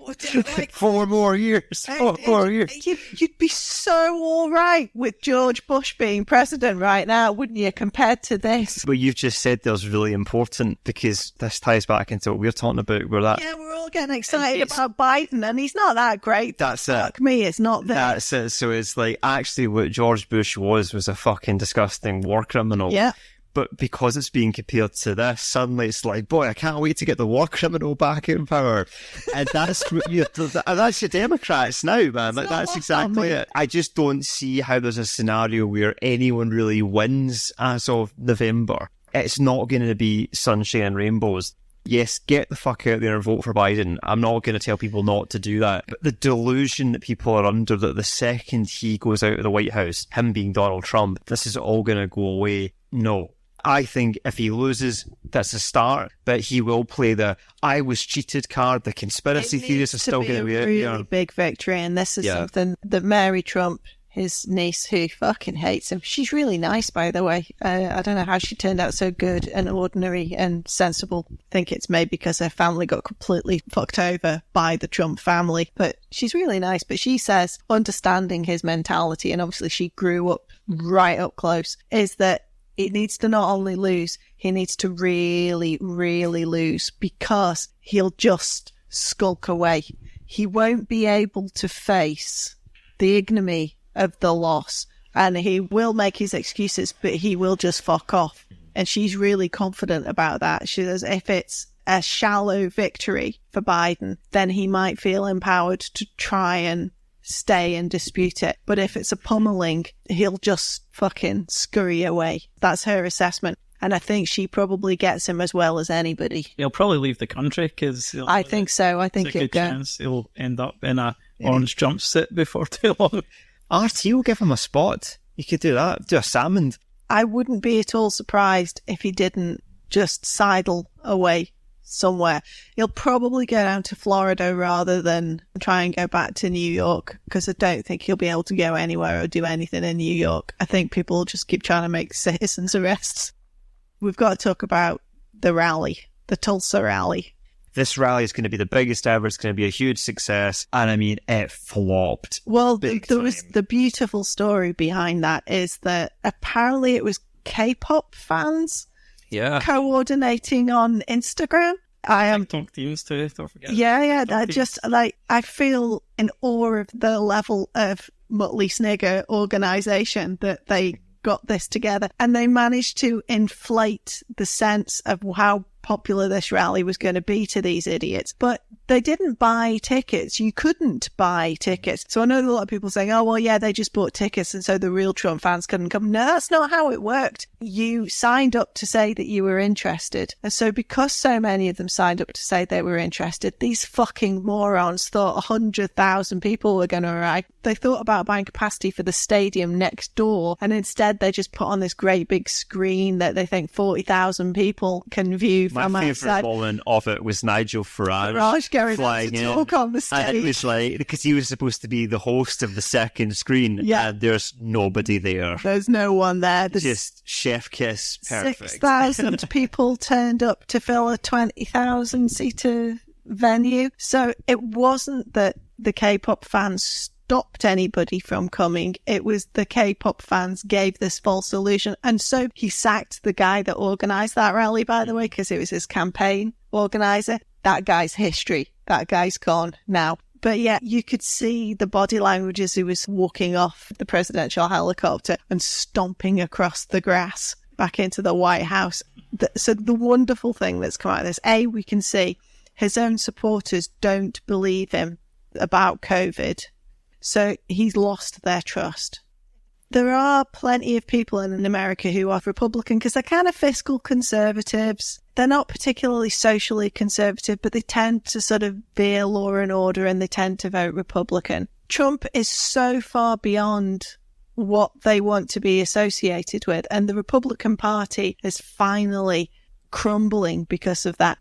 Like, 4 more years. 4 more years. You'd be so all right with George Bush being president right now, wouldn't you, compared to this? What you've just said there is really important, because this ties back into what we're talking about. We're all getting excited about Biden, and he's not that great. That's it. Fuck me, it's not that. That's it. So it's like, actually what George Bush was a fucking disgusting war criminal. Yeah. But because it's being compared to this, suddenly it's like, boy, I can't wait to get the war criminal back in power. And that's that's your Democrats now, man. Like, that's exactly it. I just don't see how there's a scenario where anyone really wins as of November. It's not going to be sunshine and rainbows. Yes, get the fuck out there and vote for Biden. I'm not going to tell people not to do that. But the delusion that people are under, that the second he goes out of the White House, him being Donald Trump, this is all going to go away. No. I think if he loses, that's a start, but he will play the I was cheated card. The conspiracy theorists are still going to be out really there. Big victory, and this is something that Mary Trump, his niece, who fucking hates him. She's really nice, by the way. I don't know how she turned out so good and ordinary and sensible. I think it's maybe because her family got completely fucked over by the Trump family, but she's really nice. But she says, understanding his mentality, and obviously she grew up right up close, is that he needs to not only lose, he needs to really, really lose, because he'll just skulk away. He won't be able to face the ignominy of the loss, and he will make his excuses, but he will just fuck off. And she's really confident about that. She says if it's a shallow victory for Biden, then he might feel empowered to try and stay and dispute it. But if it's a pummeling, he'll just fucking scurry away. That's her assessment. And I think she probably gets him as well as anybody. He'll probably leave the country, because I think so. I think he'll go. He'll end up in a orange jumpsuit before too long. RT will give him a spot. You could do that. Do a salmon. I wouldn't be at all surprised if he didn't just sidle away somewhere. He'll probably go down to Florida rather than try and go back to New York, because I don't think he'll be able to go anywhere or do anything in New York. I think people will just keep trying to make citizens arrests. We've got to talk about the rally, the Tulsa rally. This rally is going to be the biggest ever. It's going to be a huge success. And I mean, it flopped. Well, there was the beautiful story behind that is that apparently it was K-pop fans coordinating on Instagram. I am TikTok teams too, don't forget. Yeah. I feel in awe of the level of Muttley Snigger organisation that they got this together, and they managed to inflate the sense of how popular this rally was going to be to these idiots. But they didn't buy tickets. You couldn't buy tickets. So I know a lot of people saying, oh, well, yeah, they just bought tickets and so the real Trump fans couldn't come. No, that's not how it worked. You signed up to say that you were interested. And so because so many of them signed up to say they were interested, these fucking morons thought 100,000 people were going to arrive. They thought about buying capacity for the stadium next door, and instead they just put on this great big screen that they think 40,000 people can view from My outside. favourite moment of it was Nigel Farage going to talk on the stage. And it was like, because he was supposed to be the host of the second screen, and there's nobody there. There's no one there. There's just chef kiss, perfect. 6,000 people turned up to fill a 20,000 seater venue. So it wasn't that the K-pop fans stopped anybody from coming. It was the K-pop fans gave this false illusion. And so he sacked the guy that organised that rally, by the way, because it was his campaign organiser. That guy's history. That guy's gone now. But yeah, you could see the body language as he was walking off the presidential helicopter and stomping across the grass back into the White House. So the wonderful thing that's come out of this, we can see his own supporters don't believe him about COVID. So he's lost their trust. There are plenty of people in America who are Republican because they're kind of fiscal conservatives. They're not particularly socially conservative, but they tend to sort of veer law and order, and they tend to vote Republican. Trump is so far beyond what they want to be associated with, and the Republican Party is finally crumbling because of that.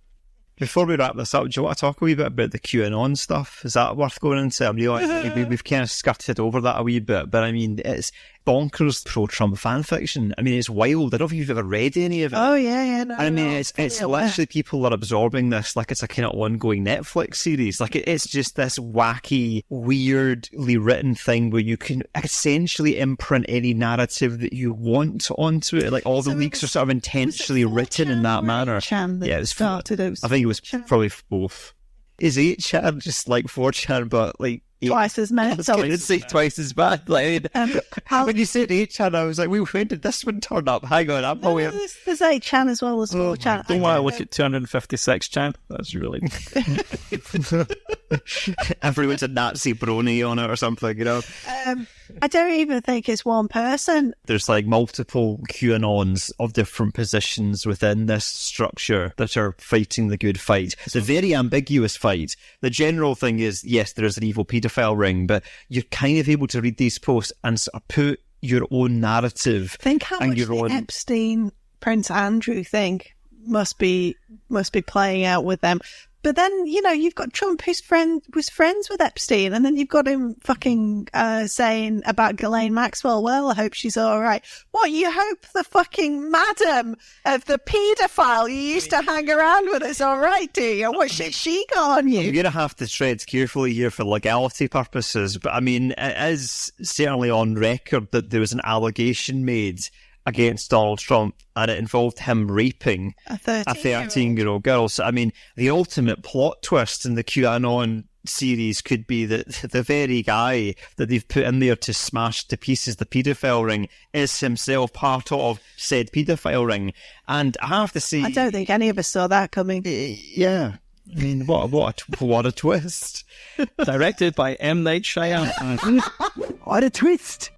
Before we wrap this up, do you want to talk a wee bit about the QAnon stuff? Is that worth going into? I mean, we've kind of skirted over that a wee bit, but I mean, it's bonkers pro-Trump fan fiction. I mean, it's wild. I don't know if you've ever read any of it. Oh, yeah. No, I mean, it's literally people are absorbing this like it's a kind of ongoing Netflix series. Like, it's just this wacky, weirdly written thing where you can essentially imprint any narrative that you want onto it. Like, all the leaks are sort of intentionally written in that manner. Yeah, it started. I think it was probably both. Is 8chan just like 4chan, but like twice as many? I was going to say twice as bad. Like, when you said 8chan, I was like, when did this one turn up? Hang on, I'm aware. There's 8chan as well as 4chan. Don't want to look at 256chan. That's really... Everyone's a Nazi brony on it or something, you know? I don't even think it's one person. There's like multiple QAnons of different positions within this structure that are fighting the good fight. It's a very ambiguous fight. The general thing is, yes, there is an evil paedophile ring, but you're kind of able to read these posts and sort of put your own narrative. Think how much the Epstein Prince Andrew thing must be playing out with them. But then, you know, you've got Trump whose was friends with Epstein, and then you've got him fucking saying about Ghislaine Maxwell, well, I hope she's all right. What, you hope the fucking madam of the paedophile you used to hang around with is all right, do you? What shit she got on you? You're going to have to tread carefully here for legality purposes, but I mean, it is certainly on record that there was an allegation made against Donald Trump, and it involved him raping a 13-year-old girl. So, I mean, the ultimate plot twist in the QAnon series could be that the very guy that they've put in there to smash to pieces the paedophile ring is himself part of said paedophile ring. And I have to say, I don't think any of us saw that coming. Yeah. I mean, what a twist. Directed by M. Night Shyamalan. What a twist.